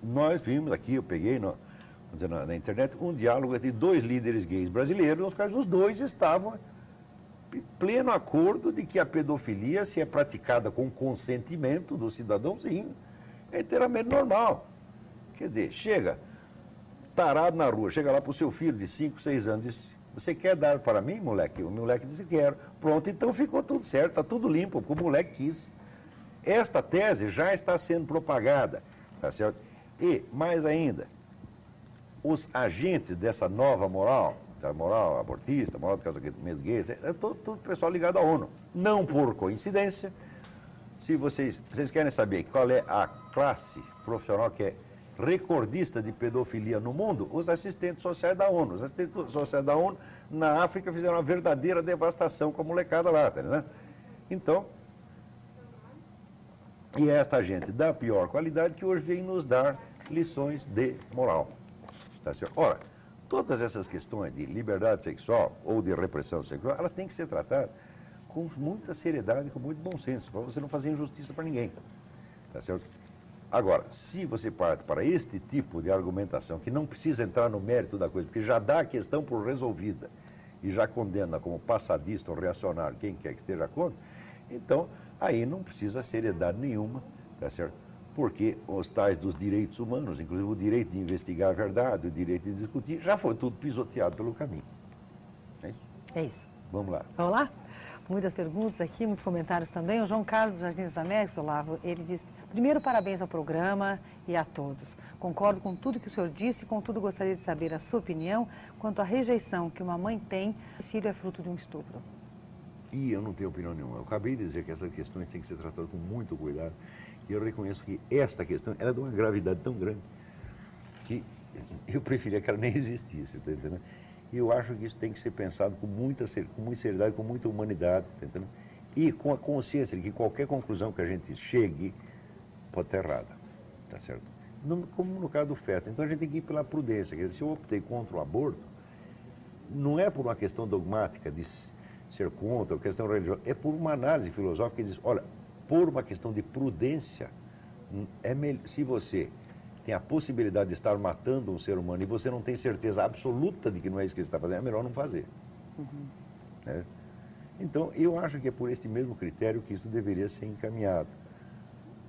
S2: Nós vimos aqui, eu peguei na internet, um diálogo entre dois líderes gays brasileiros, nos quais os dois estavam em pleno acordo de que a pedofilia, se é praticada com consentimento do cidadãozinho, é inteiramente normal. Quer dizer, chega tarado na rua, chega lá para o seu filho de 5, 6 anos, diz: você quer dar para mim, moleque? O moleque disse: quero. Pronto, então ficou tudo certo, está tudo limpo, porque o moleque quis. Esta tese já está sendo propagada, tá certo? E, mais ainda, os agentes dessa nova moral, da moral abortista, moral do casamento gay, é tudo pessoal ligado à ONU. Não por coincidência, se vocês querem saber qual é a classe profissional que é recordista de pedofilia no mundo, os assistentes sociais da ONU. Os assistentes sociais da ONU na África fizeram uma verdadeira devastação com a molecada lá, tá, né? Então, e é esta gente da pior qualidade que hoje vem nos dar lições de moral. Tá certo? Ora, todas essas questões de liberdade sexual ou de repressão sexual, elas têm que ser tratadas com muita seriedade, com muito bom senso, para você não fazer injustiça para ninguém. Tá certo? Agora, se você parte para este tipo de argumentação, que não precisa entrar no mérito da coisa, porque já dá a questão por resolvida e já condena como passadista ou reacionário quem quer que esteja contra, então aí não precisa seriedade nenhuma, tá certo? Porque os tais dos direitos humanos, inclusive o direito de investigar a verdade, o direito de discutir, já foi tudo pisoteado pelo caminho. É isso?
S1: É isso.
S2: Vamos lá.
S1: Vamos lá? Muitas perguntas aqui, muitos comentários também. O João Carlos dos Jardins das Américas, Olavo, ele diz: primeiro, parabéns ao programa e a todos. Concordo com tudo que o senhor disse, contudo gostaria de saber a sua opinião quanto à rejeição que uma mãe tem se o filho é fruto de um estupro.
S2: E eu não tenho opinião nenhuma. Eu acabei de dizer que essas questões têm que ser tratadas com muito cuidado. E eu reconheço que esta questão ela é de uma gravidade tão grande que eu preferia que ela nem existisse, tá entendendo? E eu acho que isso tem que ser pensado com muita seriedade, com muita humanidade, tá entendendo? E com a consciência de que qualquer conclusão que a gente chegue pode estar errada, tá certo? Como no caso do feto. Então a gente tem que ir pela prudência. Quer dizer, se eu optei contra o aborto, não é por uma questão dogmática de ser contra, ou questão religiosa, é por uma análise filosófica que diz: olha, por uma questão de prudência, se você tem a possibilidade de estar matando um ser humano e você não tem certeza absoluta de que não é isso que você está fazendo, é melhor não fazer. Uhum. Né? Então, eu acho que é por este mesmo critério que isso deveria ser encaminhado.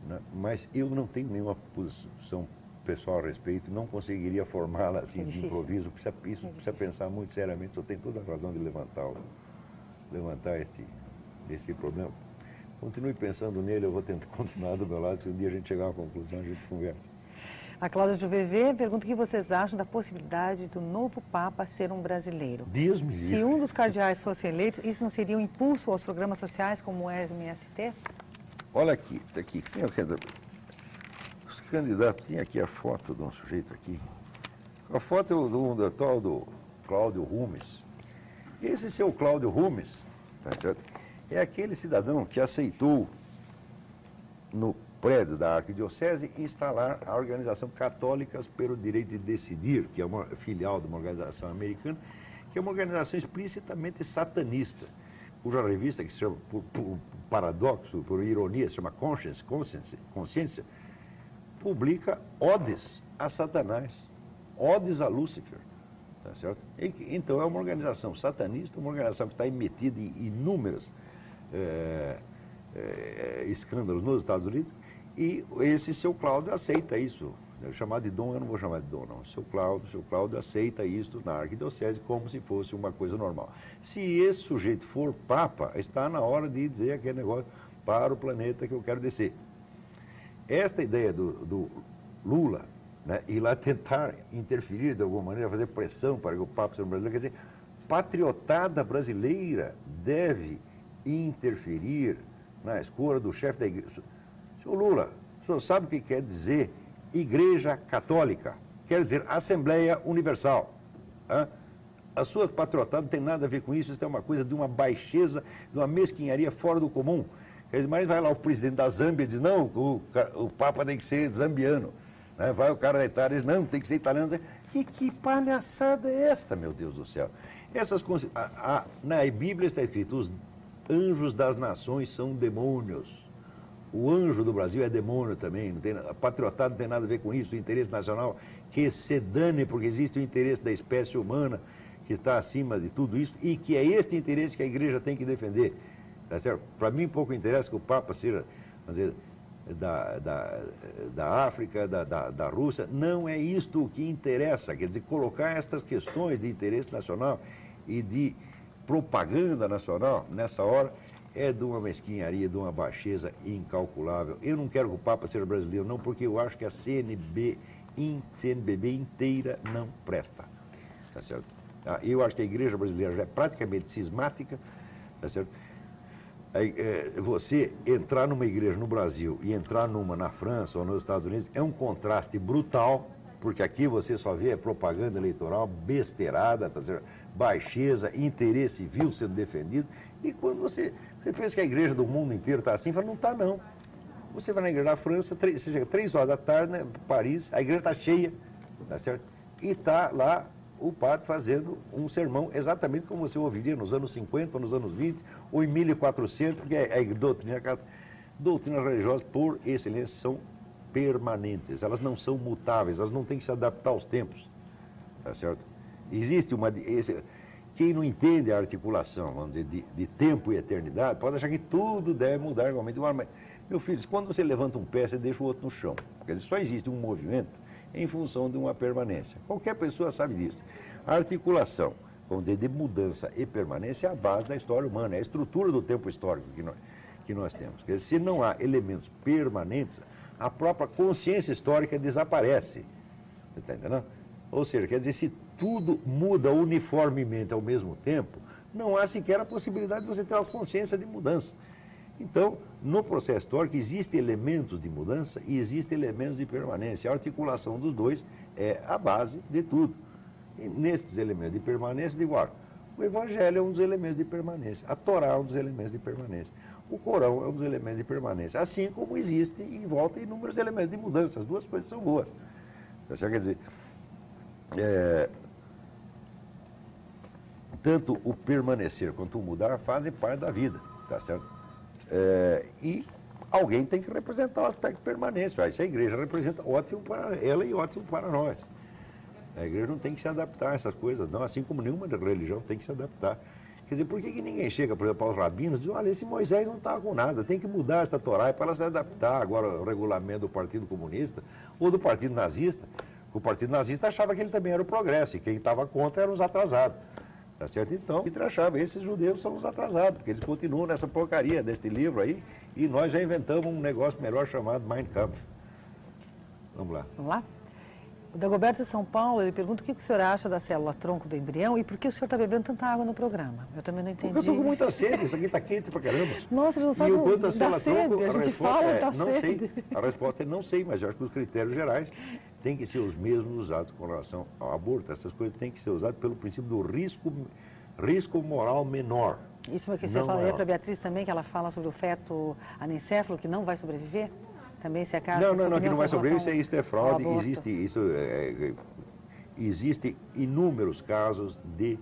S2: né? Mas eu não tenho nenhuma posição pessoal a respeito, não conseguiria formá-la assim de improviso, isso precisa pensar muito seriamente, eu tenho toda a razão de levantar esse problema. Continue pensando nele, eu vou tentar continuar do meu lado, se um dia a gente chegar a uma conclusão, a gente conversa.
S1: A Cláudia de VV pergunta o que vocês acham da possibilidade do novo Papa ser um brasileiro.
S2: Deus me livre.
S1: Se um dos cardeais fosse eleito, isso não seria um impulso aos programas sociais como o MST?
S2: Olha aqui, está aqui. Quem é o candidato? Os candidatos, tinha aqui a foto de um sujeito aqui. A foto do tal do Cláudio Rumes. Esse seu Cláudio Rumes, tá certo? É aquele cidadão que aceitou no prédio da Arquidiocese instalar a Organização Católicas pelo Direito de Decidir, que é uma filial de uma organização americana, que é uma organização explicitamente satanista, cuja revista, que se chama, por paradoxo, por ironia, se chama Consciência, publica odes a Satanás, odes a Lúcifer. Tá certo? Então é uma organização satanista, uma organização que está metida em inúmeros escândalos nos Estados Unidos, e esse seu Cláudio aceita isso. Chamar de dom, eu não vou chamar de dom, não. Seu Cláudio aceita isso na Arquidiocese como se fosse uma coisa normal. Se esse sujeito for Papa, está na hora de dizer aquele negócio para o planeta que eu quero descer. Esta ideia do Lula, né, ir lá tentar interferir de alguma maneira, fazer pressão para que o Papa seja brasileiro, quer dizer, patriotada brasileira deve interferir na escolha do chefe da igreja. Senhor Lula, o senhor sabe o que quer dizer Igreja Católica? Quer dizer Assembleia Universal. Hein? A sua patriotada não tem nada a ver com isso, isso é uma coisa de uma baixeza, de uma mesquinharia fora do comum. Quer dizer, mas vai lá o presidente da Zâmbia e diz, não, o Papa tem que ser zambiano. Né? Vai o cara da Itália e diz, não, tem que ser italiano. Que palhaçada é esta, meu Deus do céu? Na Bíblia está escrito, os anjos das nações são demônios. O anjo do Brasil é demônio também. A patriotada não tem nada a ver com isso. O interesse nacional que se dane, porque existe o interesse da espécie humana que está acima de tudo isso e que é este interesse que a igreja tem que defender. Tá certo? Para mim, pouco interessa que o Papa seja, vamos dizer, da África, da Rússia. Não é isto o que interessa. Quer dizer, colocar estas questões de interesse nacional e de propaganda nacional nessa hora é de uma mesquinharia, de uma baixeza incalculável. Eu não quero que o Papa seja brasileiro, não, porque eu acho que a CNBB inteira não presta. Tá certo? Eu acho que a igreja brasileira já é praticamente cismática, tá certo? Você entrar numa igreja no Brasil e entrar numa na França ou nos Estados Unidos é um contraste brutal, porque aqui você só vê propaganda eleitoral, besteirada, tá certo? Baixeza, interesse civil sendo defendido, e quando você pensa que a igreja do mundo inteiro está assim, fala, não está não. Você vai na igreja da França, você chega 3 horas da tarde, né, Paris, a igreja está cheia, tá certo? E está lá o padre fazendo um sermão exatamente como você ouviria nos anos 50, nos anos 20, ou em 1400, porque doutrinas religiosas, por excelência, são permanentes, elas não são mutáveis, elas não têm que se adaptar aos tempos, tá certo? Existe quem não entende a articulação, vamos dizer, de tempo e eternidade, pode achar que tudo deve mudar igualmente. Mas, meu filho, quando você levanta um pé, você deixa o outro no chão. Quer dizer, só existe um movimento em função de uma permanência. Qualquer pessoa sabe disso. A articulação, vamos dizer, de mudança e permanência é a base da história humana, é a estrutura do tempo histórico que nós temos. Quer dizer, se não há elementos permanentes, a própria consciência histórica desaparece. Você está entendendo? Ou seja, quer dizer, se tudo muda uniformemente ao mesmo tempo, não há sequer a possibilidade de você ter uma consciência de mudança. Então, no processo histórico, existem elementos de mudança e existem elementos de permanência. A articulação dos dois é a base de tudo. E nesses elementos de permanência, digo, olha, o Evangelho é um dos elementos de permanência, a Torá é um dos elementos de permanência, o Corão é um dos elementos de permanência, assim como existe em volta inúmeros elementos de mudança. As duas coisas são boas. Quer dizer, tanto o permanecer quanto o mudar fazem parte da vida, tá certo? E alguém tem que representar o aspecto permanente. Isso a igreja representa, ótimo para ela e ótimo para nós. A igreja não tem que se adaptar a essas coisas, não, assim como nenhuma religião tem que se adaptar. Quer dizer, por que ninguém chega, por exemplo, aos rabinos e diz, olha, esse Moisés não está com nada, tem que mudar essa Torá para ela se adaptar agora ao regulamento do Partido Comunista ou do Partido Nazista. O Partido Nazista achava que ele também era o progresso e quem estava contra eram os atrasados. Tá certo? Então, Hitler achava, esses judeus são os atrasados, porque eles continuam nessa porcaria deste livro aí e nós já inventamos um negócio melhor chamado Mein Kampf. Vamos lá.
S1: Vamos lá? O Dagoberto de São Paulo, ele pergunta o que o senhor acha da célula-tronco do embrião e por que o senhor está bebendo tanta água no programa. Eu também não entendi.
S2: Porque eu estou com muita sede, isso aqui está quente pra caramba.
S1: Nossa, ele não sabe
S2: o quanto a
S1: da
S2: célula-tronco,
S1: sede, a gente fala da
S2: não
S1: sede.
S2: sei. A resposta é não sei, mas eu acho que os critérios gerais têm que ser os mesmos usados com relação ao aborto. Essas coisas têm que ser usadas pelo princípio do risco moral menor.
S1: Isso é que você falaria para a Beatriz também, que ela fala sobre o feto anencéfalo que não vai sobreviver? Também se acaso...
S2: Não, que não vai sobreviver, isso é fraude, existe inúmeros casos de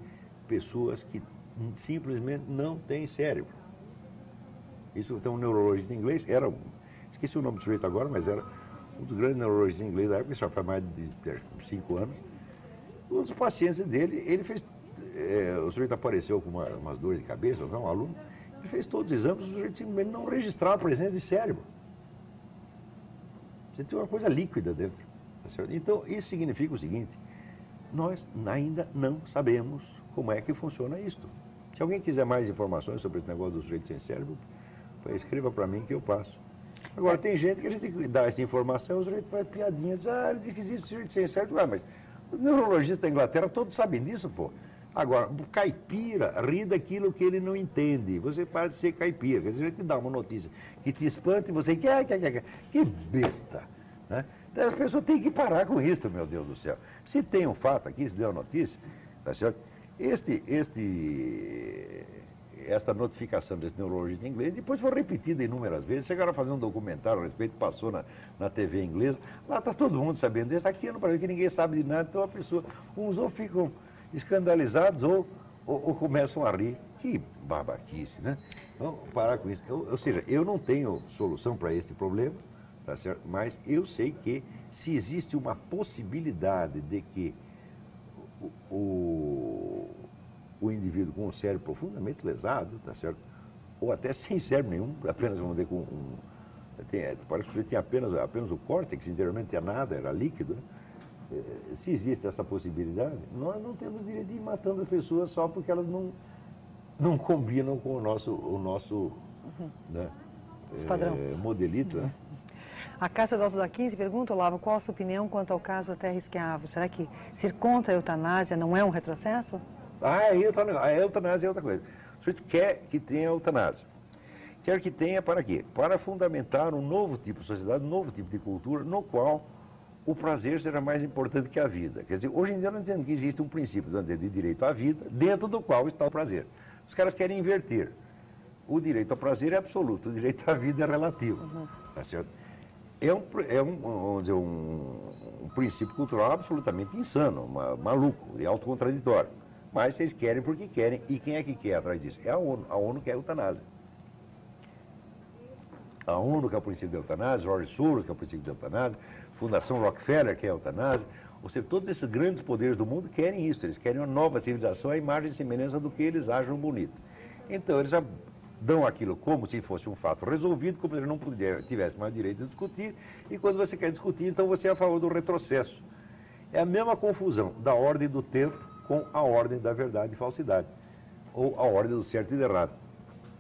S2: pessoas que simplesmente não têm cérebro. Isso tem um neurologista inglês, esqueci o nome do sujeito agora, mas era um dos grandes neurologistas ingleses da época, isso já faz mais de 5 anos. Um dos pacientes dele, ele fez, o sujeito apareceu com umas dores de cabeça, um aluno, ele fez todos os exames, o sujeito simplesmente não registrava a presença de cérebro. Você tem uma coisa líquida dentro. Tá certo? Então, isso significa o seguinte, nós ainda não sabemos como é que funciona isto. Se alguém quiser mais informações sobre esse negócio do sujeito sem cérebro, escreva para mim que eu passo. Agora, tem gente que a gente tem que dar essa informação, o sujeito faz piadinhas, ele diz que existe sujeito sem cérebro, mas os neurologistas da Inglaterra todos sabem disso, pô. Agora, o caipira ri daquilo que ele não entende. Você para de ser caipira. Quer dizer, ele te dá uma notícia que te espanta e você quer. Que besta. Né? As pessoas têm que parar com isso, meu Deus do céu. Se tem um fato aqui, se deu uma notícia, tá certo? Esta notificação desse neurologista inglês depois foi repetida inúmeras vezes. Chegaram a fazer um documentário a respeito, passou na TV inglesa. Lá está todo mundo sabendo disso. Aqui no Brasil que ninguém sabe de nada, então a pessoa, uns ou ficam escandalizados ou começam a rir. Que babaquice, né? Vamos parar com isso. Ou seja, eu não tenho solução para este problema, tá certo? Mas eu sei que se existe uma possibilidade de que o indivíduo com o cérebro profundamente lesado, tá certo? Ou até sem cérebro nenhum, apenas, vamos dizer, parece que ele tinha apenas o córtex, interiormente tinha nada, era líquido, né? Se existe essa possibilidade, nós não temos direito de ir matando as pessoas só porque elas não combinam com o nosso né, modelito. Né?
S1: A Cássia do Alto da 15 pergunta, Olavo, qual a sua opinião quanto ao caso da terra esquiavo? Será que ser contra a eutanásia não é um retrocesso?
S2: A eutanásia é outra coisa. O sujeito quer que tenha eutanásia. Quer que tenha para quê? Para fundamentar um novo tipo de sociedade, um novo tipo de cultura, no qual o prazer será mais importante que a vida. Quer dizer, hoje em dia nós dizemos que existe um princípio de direito à vida, dentro do qual está o prazer. Os caras querem inverter. O direito ao prazer é absoluto, o direito à vida é relativo. Tá certo? Vamos dizer, um princípio cultural absolutamente insano, maluco e autocontradditório. Mas vocês querem porque querem. E quem é que quer atrás disso? É a ONU. A ONU quer a eutanásia. A ONU quer o princípio da eutanásia, George Soros quer o princípio da eutanásia, Fundação Rockefeller quer a eutanásia. Ou seja, todos esses grandes poderes do mundo querem isso. Eles querem uma nova civilização à imagem e semelhança do que eles acham bonito. Então, eles dão aquilo como se fosse um fato resolvido, como se ele não tivesse mais direito de discutir. E quando você quer discutir, então você é a favor do retrocesso. É a mesma confusão da ordem do tempo com a ordem da verdade e falsidade, ou a ordem do certo e do errado.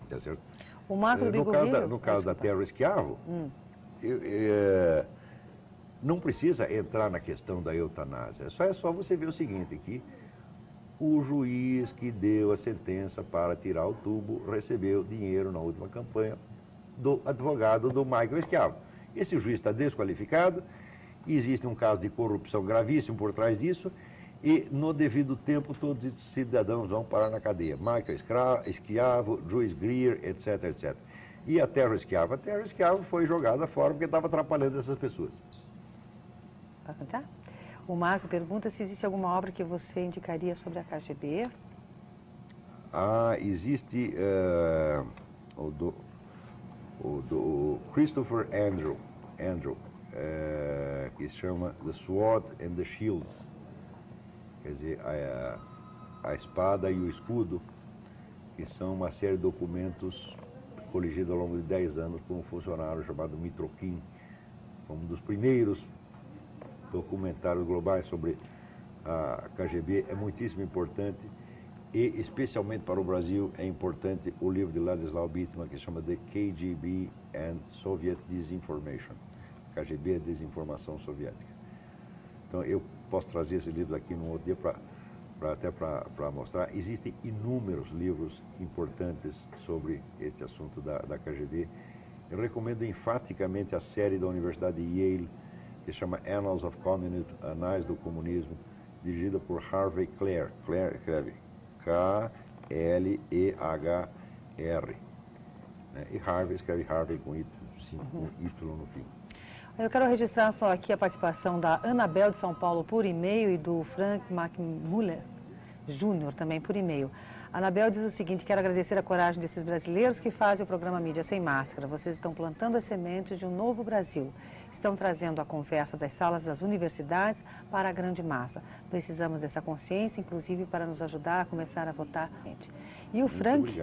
S2: Tá certo?
S1: O Marco do
S2: no caso da terra esquiavo, não precisa entrar na questão da eutanásia. É só você ver o seguinte, que o juiz que deu a sentença para tirar o tubo recebeu dinheiro na última campanha do advogado do Michael Schiavo. Esse juiz está desqualificado, existe um caso de corrupção gravíssimo por trás disso, e no devido tempo todos esses cidadãos vão parar na cadeia. Michael Schiavo, Juiz Greer, etc, etc. E a terra esquiavo foi jogada fora porque estava atrapalhando essas pessoas.
S1: Pode contar? O Marco pergunta se existe alguma obra que você indicaria sobre a KGB.
S2: Existe o do Christopher Andrew, que se chama The Sword and the Shield. Quer dizer, a espada e o escudo, que são uma série de documentos coligidos ao longo de 10 anos por um funcionário chamado Mitrokin, um dos primeiros documentários globais sobre a KGB. É muitíssimo importante e, especialmente para o Brasil, é importante o livro de Ladislau Bittman, que se chama The KGB and Soviet Disinformation, KGB, Desinformação Soviética. Então, eu posso trazer esse livro aqui num outro dia para mostrar. Existem inúmeros livros importantes sobre este assunto da KGB. Eu recomendo enfaticamente a série da Universidade de Yale, que se chama Annals of Communism, Anais do Comunismo, dirigida por Harvey Klehr. Klehr escreve K-L-E-H-R. E Harvey escreve Harvey com Y no fim.
S1: Eu quero registrar só aqui a participação da Anabel de São Paulo por e-mail e do Frank McMuller Júnior também por e-mail. A Anabel diz o seguinte: quero agradecer a coragem desses brasileiros que fazem o programa Mídia Sem Máscara. Vocês estão plantando as sementes de um novo Brasil. Estão trazendo a conversa das salas das universidades para a grande massa. Precisamos dessa consciência, inclusive para nos ajudar a começar a votar. E o Frank,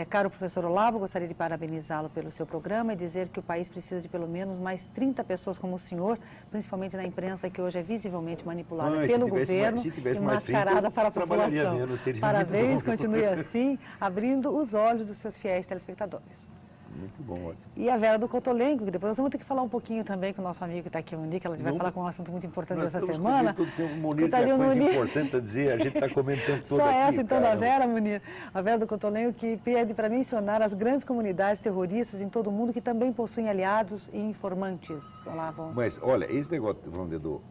S1: caro professor Olavo, gostaria de parabenizá-lo pelo seu programa e dizer que o país precisa de pelo menos mais 30 pessoas como o senhor, principalmente na imprensa que hoje é visivelmente manipulada pelo governo e mascarada para a população. Parabéns, continue assim, abrindo os olhos dos seus fiéis telespectadores.
S2: Muito bom, ótimo.
S1: E a Vera do Cotolengo, que depois nós vamos ter que falar um pouquinho também com o nosso amigo que está aqui, o Munique, ela vai falar com um assunto muito importante dessa semana.
S2: Tudo tem um Munir, que é coisa importante a dizer, a gente está comentando tudo
S1: Só
S2: aqui.
S1: Só essa então da Vera, Munir, a Vera do Cotolengo, que pede para mencionar as grandes comunidades terroristas em todo o mundo que também possuem aliados e informantes. Olavo.
S2: Mas, olha, esse negócio, vamos dizer, do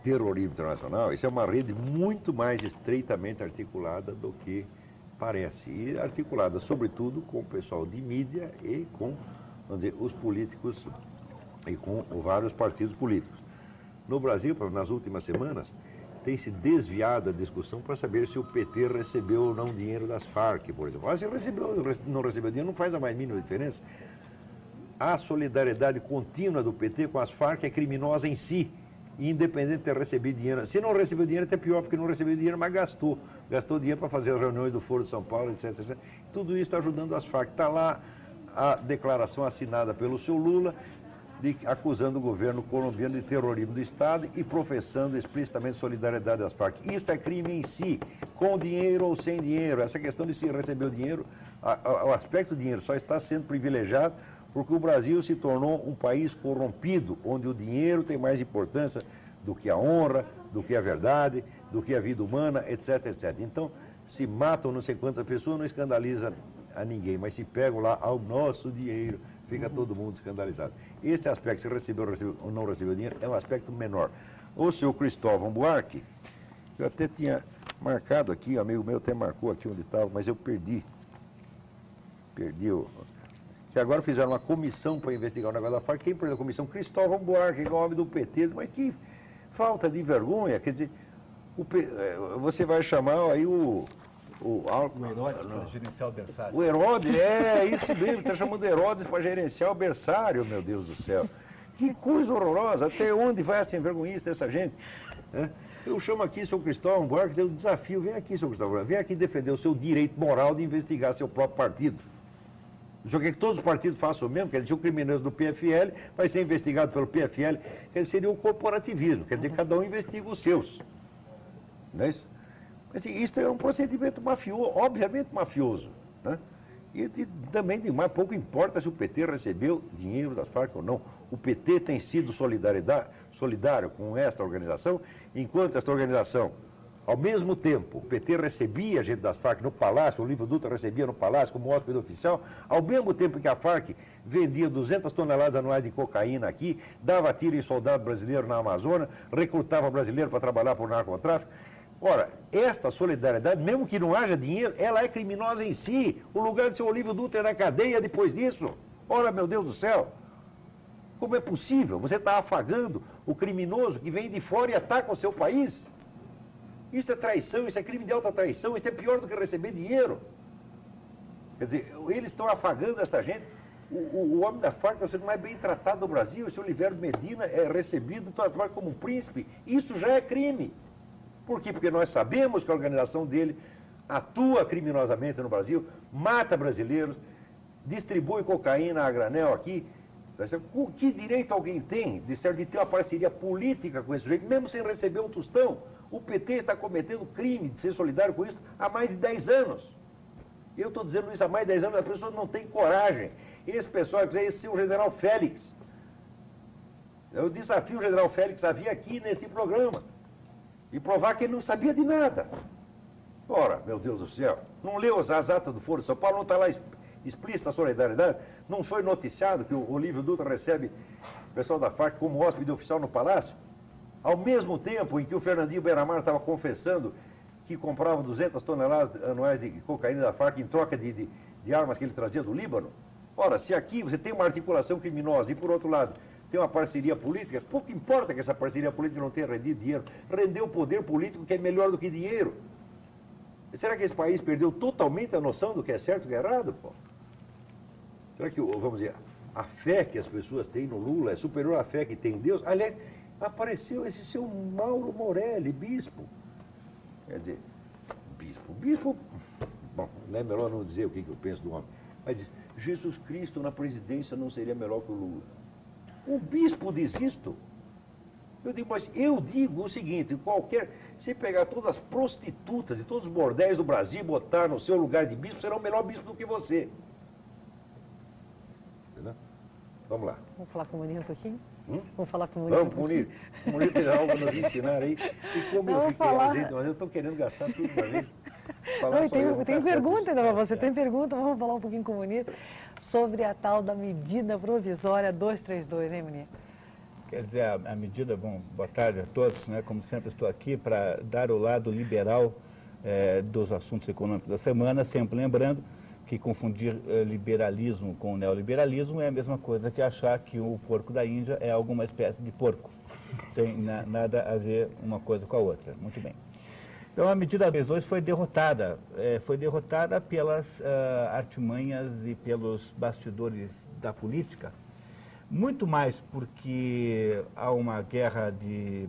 S2: terrorismo internacional, isso é uma rede muito mais estreitamente articulada do que parece, e articulada sobretudo com o pessoal de mídia e com, vamos dizer, os políticos e com vários partidos políticos. No Brasil, nas últimas semanas, tem se desviado a discussão para saber se o PT recebeu ou não dinheiro das Farc, por exemplo. Se recebeu ou não recebeu dinheiro, não faz a mais mínima diferença. A solidariedade contínua do PT com as Farc é criminosa em si, independente de ter recebido dinheiro. Se não recebeu dinheiro, até pior, porque não recebeu dinheiro, mas gastou. Gastou dinheiro para fazer as reuniões do Foro de São Paulo, etc, etc. Tudo isso está ajudando as Farc. Está lá a declaração assinada pelo seu Lula, acusando o governo colombiano de terrorismo do Estado e professando explicitamente solidariedade às Farc. Isso é crime em si, com dinheiro ou sem dinheiro. Essa questão de se receber o dinheiro, o aspecto do dinheiro só está sendo privilegiado porque o Brasil se tornou um país corrompido, onde o dinheiro tem mais importância do que a honra, do que a verdade, do que a vida humana, etc, etc. Então, se matam não sei quantas pessoas, não escandaliza a ninguém, mas se pegam lá ao nosso dinheiro, fica todo mundo escandalizado. Esse aspecto, se recebeu ou não recebeu dinheiro, é um aspecto menor. O seu Cristóvão Buarque, eu até tinha marcado aqui, um amigo meu até marcou aqui onde estava, mas eu perdi o... Que agora fizeram uma comissão para investigar o negócio da Farc. Quem perdeu a comissão? Cristóvão Buarque, que é o homem do PT. Mas que falta de vergonha. Quer dizer, você vai chamar aí o
S3: Herodes para gerenciar o berçário.
S2: O Herodes, isso mesmo. Está chamando Herodes para gerenciar o berçário, meu Deus do céu. Que coisa horrorosa. Até onde vai a sem-vergonhice dessa gente? Eu chamo aqui seu Cristóvão Buarque, eu desafio. Vem aqui, seu Cristóvão Buarque. Vem aqui defender o seu direito moral de investigar seu próprio partido. O senhor quer que todos os partidos façam o mesmo? Quer dizer, o criminoso do PFL vai ser investigado pelo PFL. Quer dizer, seria o corporativismo. Quer dizer, cada um investiga os seus. Não é isso? Mas isso é um procedimento mafioso, obviamente mafioso. Né? E também, demais, pouco importa se o PT recebeu dinheiro das Farc ou não. O PT tem sido solidário com esta organização, enquanto esta organização... Ao mesmo tempo, o PT recebia gente das Farc no Palácio, o Livro Dutra recebia no Palácio como hóspede oficial, ao mesmo tempo que a Farc vendia 200 toneladas anuais de cocaína aqui, dava tiro em soldado brasileiro na Amazônia, recrutava brasileiro para trabalhar por narcotráfico. Ora, esta solidariedade, mesmo que não haja dinheiro, ela é criminosa em si. O lugar de seu Olívio Dutra é na cadeia depois disso. Ora, meu Deus do céu, como é possível? Você está afagando o criminoso que vem de fora e ataca o seu país? Isso é traição, isso é crime de alta traição, isso é pior do que receber dinheiro. Quer dizer, eles estão afagando esta gente. O homem da Farc é o ser mais bem tratado do Brasil, o senhor Olivério Medina é recebido, tratado como um príncipe. Isso já é crime. Por quê? Porque nós sabemos que a organização dele atua criminosamente no Brasil, mata brasileiros, distribui cocaína a granel aqui. Com que direito alguém tem de ter uma parceria política com esse sujeito, mesmo sem receber um tostão? O PT está cometendo crime de ser solidário com isso há mais de 10 anos. Eu estou dizendo isso há mais de 10 anos, as pessoas não têm coragem. Esse pessoal, esse é o general Félix. Eu desafio o general Félix a vir aqui neste programa e provar que ele não sabia de nada. Ora, meu Deus do céu, não leu as atas do Foro de São Paulo, não está lá explícita a solidariedade? Não foi noticiado que o Olívio Dutra recebe o pessoal da Farc como hóspede oficial no Palácio? Ao mesmo tempo em que o Fernandinho Beiramar estava confessando que comprava 200 toneladas anuais de cocaína da Farc em troca de armas que ele trazia do Líbano. Ora, se aqui você tem uma articulação criminosa e, por outro lado, tem uma parceria política, pouco importa que essa parceria política não tenha rendido dinheiro, rendeu poder político que é melhor do que dinheiro. Será que esse país perdeu totalmente a noção do que é certo e o que é errado, pô? Será que, vamos dizer, a fé que as pessoas têm no Lula é superior à fé que tem em Deus? Aliás, apareceu esse seu Mauro Morelli, bispo. Quer dizer, bispo, bom, não é melhor não dizer o que eu penso do homem, mas diz, Jesus Cristo na presidência não seria melhor que o Lula. O bispo diz isto. Eu digo, mas eu digo o seguinte, se pegar todas as prostitutas e todos os bordéis do Brasil e botar no seu lugar de bispo, será o melhor bispo do que você. Entendeu? Vamos lá.
S1: Vamos falar com o Munir um pouquinho? Vamos falar com o Munir.
S2: Vamos, Munir. O Munir tem algo a nos ensinar aí. E como eu fiquei ausente, mas eu estou querendo gastar tudo uma vez.
S1: Tem pergunta ainda para você, tem pergunta, vamos falar um pouquinho com o Munir sobre a tal da medida provisória 232, hein, Munir?
S3: Quer dizer, a medida, bom, boa tarde a todos, né? Como sempre estou aqui para dar o lado liberal dos assuntos econômicos da semana, sempre lembrando que confundir liberalismo com neoliberalismo é a mesma coisa que achar que o porco da Índia é alguma espécie de porco. Tem nada a ver uma coisa com a outra. Muito bem. Então, a medida 232 foi derrotada pelas artimanhas e pelos bastidores da política, muito mais porque há uma guerra de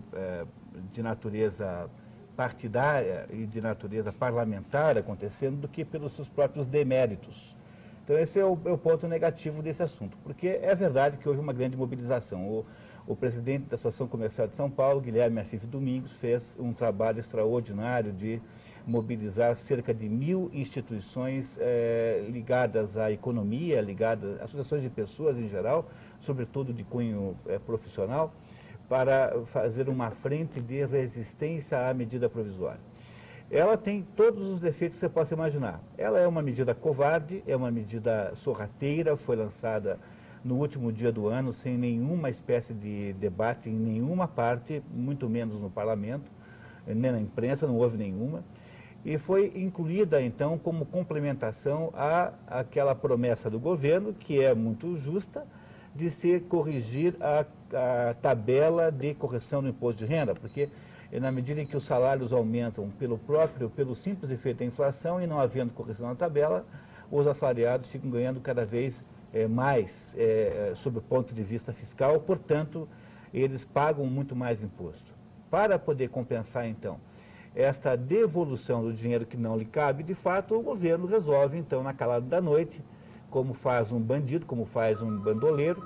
S3: natureza partidária e de natureza parlamentar acontecendo do que pelos seus próprios deméritos. Então, esse é o ponto negativo desse assunto, porque é verdade que houve uma grande mobilização. O presidente da Associação Comercial de São Paulo, Guilherme Assis Domingos, fez um trabalho extraordinário de mobilizar cerca de 1.000 instituições ligadas à economia, ligadas a associações de pessoas em geral, sobretudo de cunho profissional, para fazer uma frente de resistência à medida provisória. Ela tem todos os defeitos que você possa imaginar. Ela é uma medida covarde, é uma medida sorrateira, foi lançada no último dia do ano, sem nenhuma espécie de debate em nenhuma parte, muito menos no parlamento, nem na imprensa, não houve nenhuma, e foi incluída, então, como complementação àquela promessa do governo, que é muito justa, de se corrigir a tabela de correção do imposto de renda, porque na medida em que os salários aumentam pelo simples efeito da inflação e não havendo correção na tabela, os assalariados ficam ganhando cada vez mais sob o ponto de vista fiscal, portanto, eles pagam muito mais imposto. Para poder compensar, então, esta devolução do dinheiro que não lhe cabe, de fato, o governo resolve, então, na calada da noite, como faz um bandido, como faz um bandoleiro,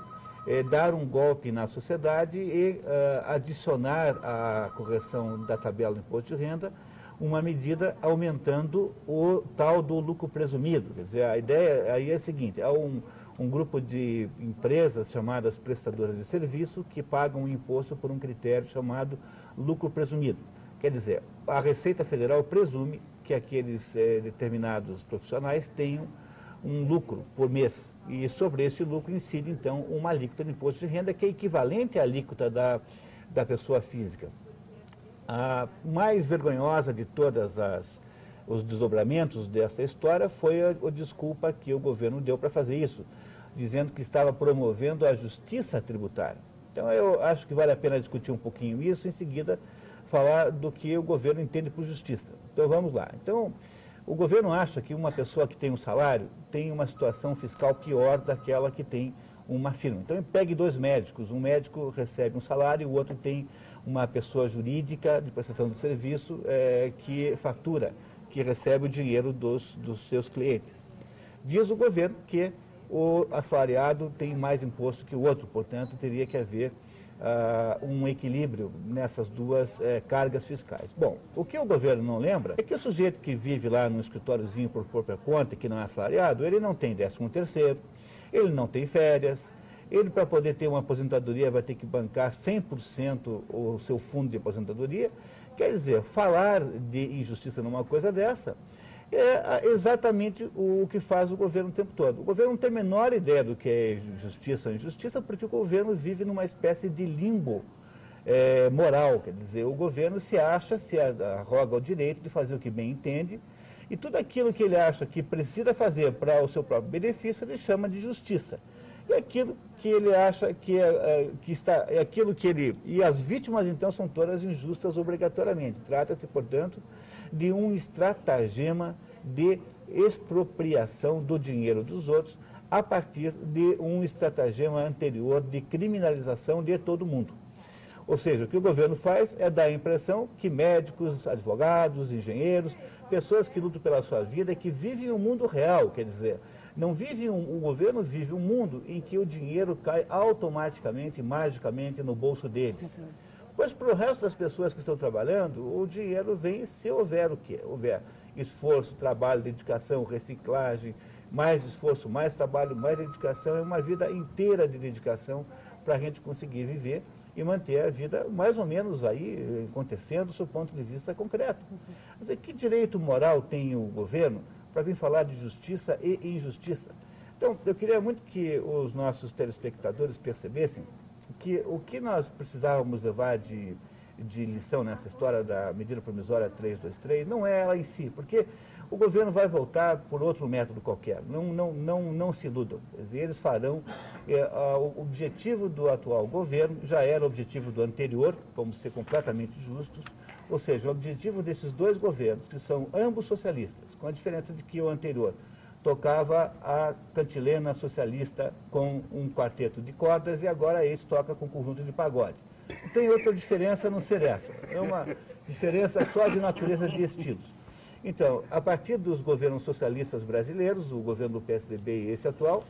S3: dar um golpe na sociedade e adicionar à correção da tabela do imposto de renda uma medida aumentando o tal do lucro presumido. Quer dizer, a ideia aí é a seguinte, há um grupo de empresas chamadas prestadoras de serviço que pagam um imposto por um critério chamado lucro presumido. Quer dizer, a Receita Federal presume que aqueles determinados profissionais tenham um lucro por mês e sobre esse lucro incide então uma alíquota de imposto de renda que é equivalente à alíquota da pessoa física. A mais vergonhosa de todas os desdobramentos dessa história foi a desculpa que o governo deu para fazer isso, dizendo que estava promovendo a justiça tributária. Então eu acho que vale a pena discutir um pouquinho isso, em seguida falar do que o governo entende por justiça. Então vamos lá. Então, o governo acha que uma pessoa que tem um salário tem uma situação fiscal pior daquela que tem uma firma. Então, pegue dois médicos. Um médico recebe um salário e o outro tem uma pessoa jurídica de prestação de serviço que fatura que recebe o dinheiro dos seus clientes. Diz o governo que o assalariado tem mais imposto que o outro, portanto, teria que haver um equilíbrio nessas duas cargas fiscais. Bom, o que o governo não lembra é que o sujeito que vive lá num escritóriozinho por própria conta, que não é assalariado, ele não tem 13º, ele não tem férias, ele, para poder ter uma aposentadoria, vai ter que bancar 100% o seu fundo de aposentadoria. Quer dizer, falar de injustiça numa coisa dessa é exatamente o que faz o governo o tempo todo. O governo não tem a menor ideia do que é justiça ou injustiça, porque o governo vive numa espécie de limbo moral. Quer dizer, o governo se arroga o direito de fazer o que bem entende, e tudo aquilo que ele acha que precisa fazer para o seu próprio benefício, ele chama de justiça. E aquilo que ele acha E as vítimas, então, são todas injustas obrigatoriamente. Trata-se, portanto, de um estratagema de expropriação do dinheiro dos outros a partir de um estratagema anterior de criminalização de todo mundo. Ou seja, o que o governo faz é dar a impressão que médicos, advogados, engenheiros, pessoas que lutam pela sua vida, que vivem o mundo real, quer dizer, não vive o governo vive um mundo em que o dinheiro cai automaticamente, magicamente, no bolso deles. Pois para o resto das pessoas que estão trabalhando, o dinheiro vem se houver o quê? Houver esforço, trabalho, dedicação, reciclagem, mais esforço, mais trabalho, mais dedicação, é uma vida inteira de dedicação para a gente conseguir viver e manter a vida mais ou menos aí acontecendo do seu ponto de vista concreto. Quer dizer, que direito moral tem o governo para vir falar de justiça e injustiça? Então, eu queria muito que os nossos telespectadores percebessem que o que nós precisávamos levar de lição nessa história da medida provisória 323 não é ela em si, porque o governo vai voltar por outro método qualquer. Não se iludam. Quer dizer, eles farão. O objetivo do atual governo já era o objetivo do anterior, vamos ser completamente justos. Ou seja, o objetivo desses dois governos, que são ambos socialistas, com a diferença de que o anterior tocava a cantilena socialista com um quarteto de cordas e agora esse toca com um conjunto de pagode. Não tem outra diferença a não ser essa. É uma diferença só de natureza de estilos. Então, a partir dos governos socialistas brasileiros, o governo do PSDB e esse atual,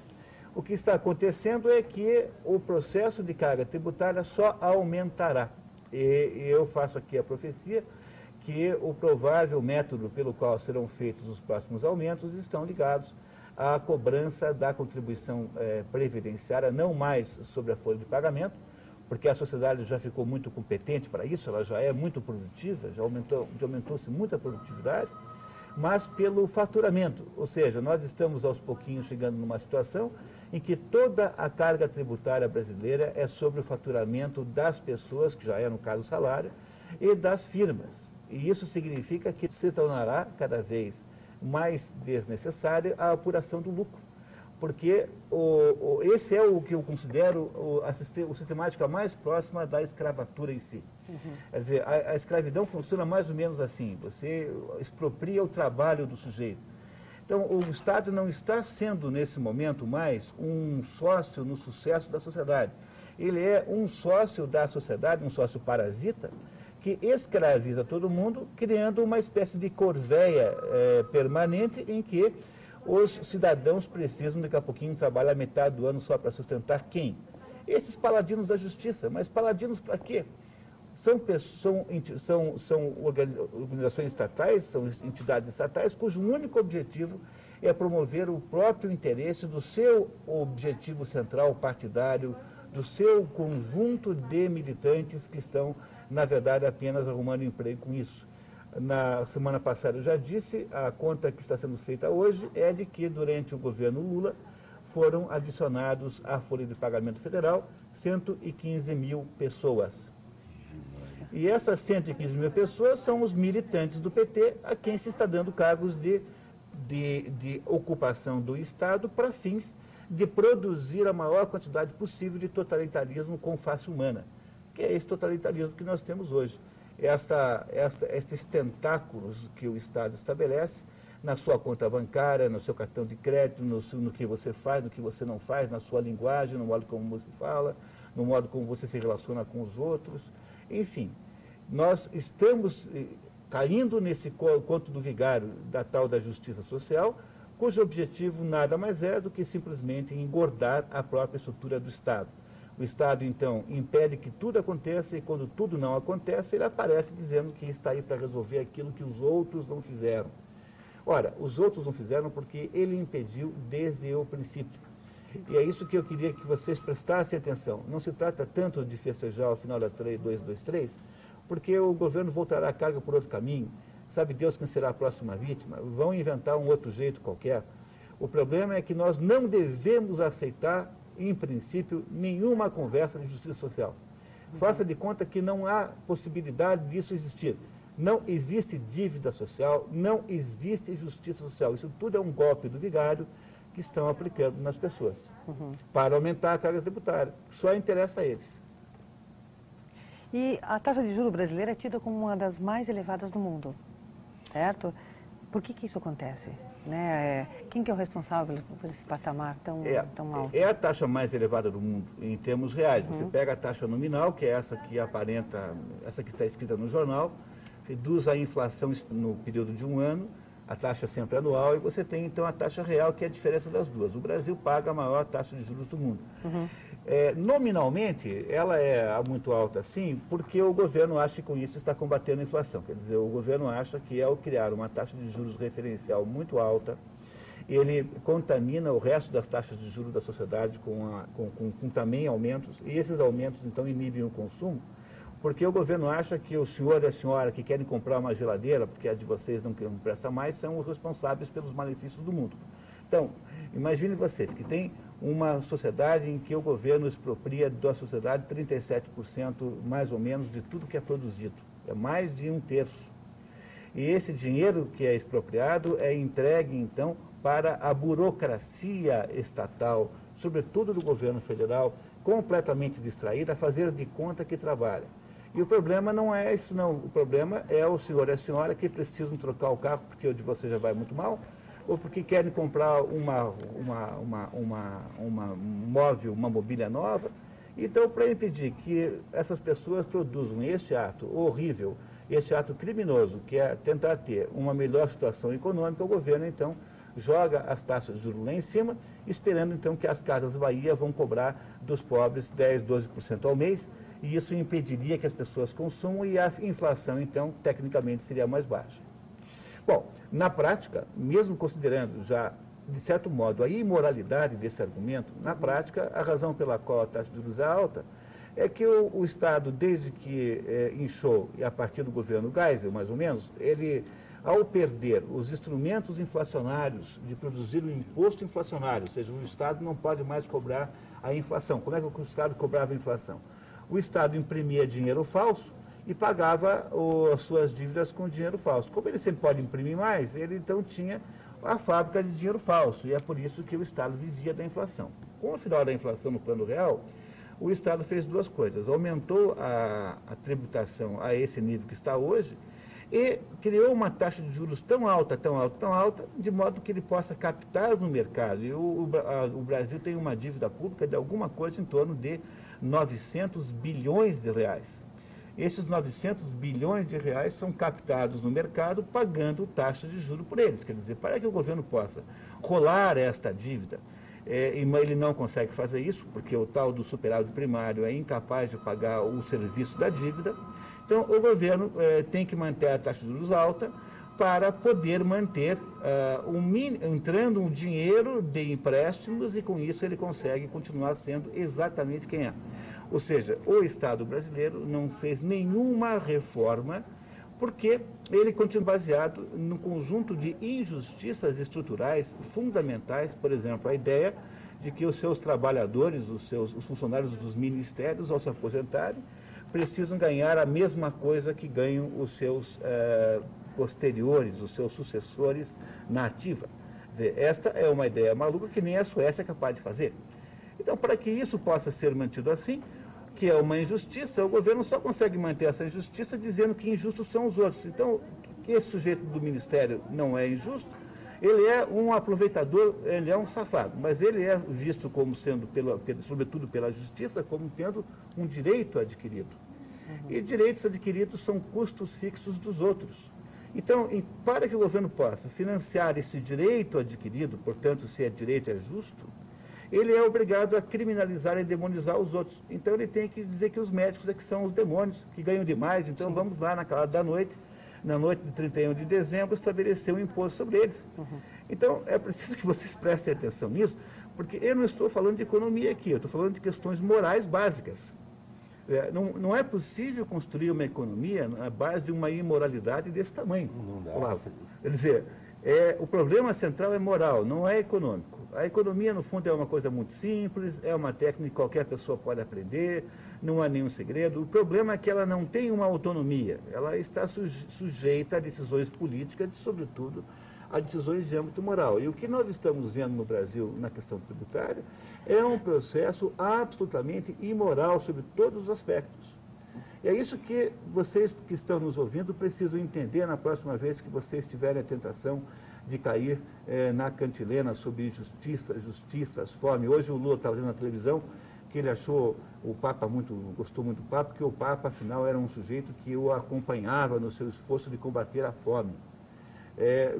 S3: o que está acontecendo é que o processo de carga tributária só aumentará. E eu faço aqui a profecia que o provável método pelo qual serão feitos os próximos aumentos estão ligados à cobrança da contribuição previdenciária, não mais sobre a folha de pagamento, porque a sociedade já ficou muito competente para isso, ela já é muito produtiva, já aumentou-se muito a produtividade, mas pelo faturamento. Ou seja, nós estamos aos pouquinhos chegando numa situação em que toda a carga tributária brasileira é sobre o faturamento das pessoas, que já é no caso o salário, e das firmas. E isso significa que se tornará cada vez mais desnecessária a apuração do lucro. Porque esse é o que eu considero a sistemática mais próxima da escravatura em si. Quer dizer, a escravidão funciona mais ou menos assim, você expropria o trabalho do sujeito. Então, o Estado não está sendo, nesse momento, mais um sócio no sucesso da sociedade. Ele é um sócio da sociedade, um sócio parasita, que escraviza todo mundo, criando uma espécie de corveia permanente em que os cidadãos precisam, daqui a pouquinho, trabalhar metade do ano só para sustentar quem? Esses paladinos da justiça. Mas paladinos para quê? São organizações estatais, são entidades estatais, cujo único objetivo é promover o próprio interesse do seu objetivo central partidário, do seu conjunto de militantes que estão, na verdade, apenas arrumando emprego com isso. Na semana passada eu já disse, a conta que está sendo feita hoje é de que durante o governo Lula foram adicionados à folha de pagamento federal 115 mil pessoas. E essas 115 mil pessoas são os militantes do PT a quem se está dando cargos de ocupação do Estado para fins de produzir a maior quantidade possível de totalitarismo com face humana, que é esse totalitarismo que nós temos hoje. Esses tentáculos que o Estado estabelece na sua conta bancária, no seu cartão de crédito, no que você faz, no que você não faz, na sua linguagem, no modo como você fala, no modo como você se relaciona com os outros. Enfim, nós estamos caindo nesse conto do vigário da tal da justiça social, cujo objetivo nada mais é do que simplesmente engordar a própria estrutura do Estado. O Estado, então, impede que tudo aconteça e quando tudo não acontece, ele aparece dizendo que está aí para resolver aquilo que os outros não fizeram. Ora, os outros não fizeram porque ele impediu desde o princípio. E é isso que eu queria que vocês prestassem atenção. Não se trata tanto de festejar o final da 223, porque o governo voltará a carga por outro caminho. Sabe Deus quem será a próxima vítima? Vão inventar um outro jeito qualquer. O problema é que nós não devemos aceitar, em princípio, nenhuma conversa de justiça social. Faça de conta que não há possibilidade disso existir. Não existe dívida social, não existe justiça social. Isso tudo é um golpe do vigário que estão aplicando nas pessoas, para aumentar a carga tributária. Só interessa a eles.
S1: E a taxa de juros brasileira é tida como uma das mais elevadas do mundo, certo? Por que isso acontece? Né? Quem que é o responsável por esse patamar tão alto?
S3: É a taxa mais elevada do mundo, em termos reais. Você pega a taxa nominal, que é essa que aparenta, essa que está escrita no jornal, reduz a inflação no período de um ano, a taxa sempre anual, e você tem, então, a taxa real, que é a diferença das duas. O Brasil paga a maior taxa de juros do mundo. Nominalmente, ela é muito alta, sim, porque o governo acha que com isso está combatendo a inflação. Quer dizer, o governo acha que ao criar uma taxa de juros referencial muito alta, ele contamina o resto das taxas de juros da sociedade com também aumentos, e esses aumentos, então, inibem o consumo, porque o governo acha que o senhor e a senhora que querem comprar uma geladeira, porque a de vocês não presta mais, são os responsáveis pelos malefícios do mundo. Então, imagine vocês que tem uma sociedade em que o governo expropria da sociedade 37%, mais ou menos, de tudo que é produzido. É mais de 1/3. E esse dinheiro que é expropriado é entregue, então, para a burocracia estatal, sobretudo do governo federal, completamente distraída, a fazer de conta que trabalha. E o problema não é isso, não. O problema é o senhor e a senhora que precisam trocar o carro porque o de você já vai muito mal, ou porque querem comprar um móvel, uma mobília nova. Então, para impedir que essas pessoas produzam este ato horrível, este ato criminoso, que é tentar ter uma melhor situação econômica, o governo, então, joga as taxas de juros lá em cima, esperando, então, que as Casas Bahia vão cobrar dos pobres 10%, 12% ao mês, e isso impediria que as pessoas consumam e a inflação, então, tecnicamente, seria mais baixa. Bom, na prática, mesmo considerando já, de certo modo, a imoralidade desse argumento, na prática, a razão pela qual a taxa de juros é alta é que o Estado, desde que inchou, e a partir do governo Geisel, mais ou menos, ele, ao perder os instrumentos inflacionários de produzir o imposto inflacionário, ou seja, o Estado não pode mais cobrar a inflação. Como é que o Estado cobrava a inflação? O Estado imprimia dinheiro falso e pagava as suas dívidas com dinheiro falso. Como ele sempre pode imprimir mais, ele então tinha a fábrica de dinheiro falso, e é por isso que o Estado vivia da inflação. Com o final da inflação no plano real, o Estado fez duas coisas: aumentou a tributação a esse nível que está hoje e criou uma taxa de juros tão alta, de modo que ele possa captar no mercado. E o Brasil tem uma dívida pública de alguma coisa em torno de 900 bilhões de reais. Esses 900 bilhões de reais são captados no mercado pagando taxa de juros por eles. Quer dizer, para que o governo possa rolar esta dívida, ele não consegue fazer isso, porque o tal do superávit primário é incapaz de pagar o serviço da dívida. Então, o governo tem que manter a taxa de juros alta para poder manter entrando um dinheiro de empréstimos, e com isso ele consegue continuar sendo exatamente quem é. Ou seja, o Estado brasileiro não fez nenhuma reforma porque ele continua baseado no conjunto de injustiças estruturais fundamentais. Por exemplo, a ideia de que os seus trabalhadores, os funcionários dos ministérios, ao se aposentarem, precisam ganhar a mesma coisa que ganham os seus posteriores, os seus sucessores na ativa. Quer dizer, esta é uma ideia maluca que nem a Suécia é capaz de fazer. Então, para que isso possa ser mantido assim, que é uma injustiça, o governo só consegue manter essa injustiça dizendo que injustos são os outros. Então, que esse sujeito do ministério não é injusto, ele é um aproveitador, ele é um safado, mas ele é visto como sendo, sobretudo pela justiça, como tendo um direito adquirido. E direitos adquiridos são custos fixos dos outros. Então, para que o governo possa financiar esse direito adquirido, portanto, se é direito é justo, ele é obrigado a criminalizar e demonizar os outros. Então, ele tem que dizer que os médicos é que são os demônios, que ganham demais. Então, sim, vamos lá naquela da noite, na noite de 31 de dezembro, estabelecer um imposto sobre eles. Então, é preciso que vocês prestem atenção nisso, porque eu não estou falando de economia aqui, eu estou falando de questões morais básicas. Não é possível construir uma economia na base de uma imoralidade desse tamanho.
S2: Não dá.
S3: Olavo. Quer dizer, o problema central é moral, não é econômico. A economia, no fundo, é uma coisa muito simples, é uma técnica que qualquer pessoa pode aprender, não há nenhum segredo. O problema é que ela não tem uma autonomia, ela está sujeita a decisões políticas e, sobretudo, a decisões de âmbito moral. E o que nós estamos vendo no Brasil na questão tributária é um processo absolutamente imoral sobre todos os aspectos. E é isso que vocês que estão nos ouvindo precisam entender na próxima vez que vocês tiverem a tentação de cair na cantilena sobre justiças, fome. Hoje o Lula estava dizendo na televisão que ele achou o Papa gostou muito do Papa, porque o Papa, afinal, era um sujeito que o acompanhava no seu esforço de combater a fome.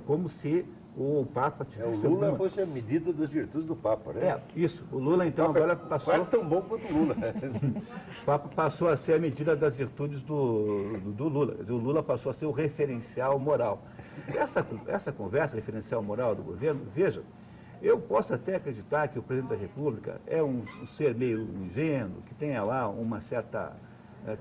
S3: Como se o Papa tivesse...
S2: O Lula fosse a medida das virtudes do Papa, né?
S3: Isso. O Lula, então, agora passou...
S2: Quase tão bom quanto o Lula.
S3: O Papa passou a ser a medida das virtudes do Lula. Quer dizer, o Lula passou a ser o referencial moral. Essa conversa, referencial moral do governo, veja, eu posso até acreditar que o presidente da República é um ser meio ingênuo, que tenha lá uma certa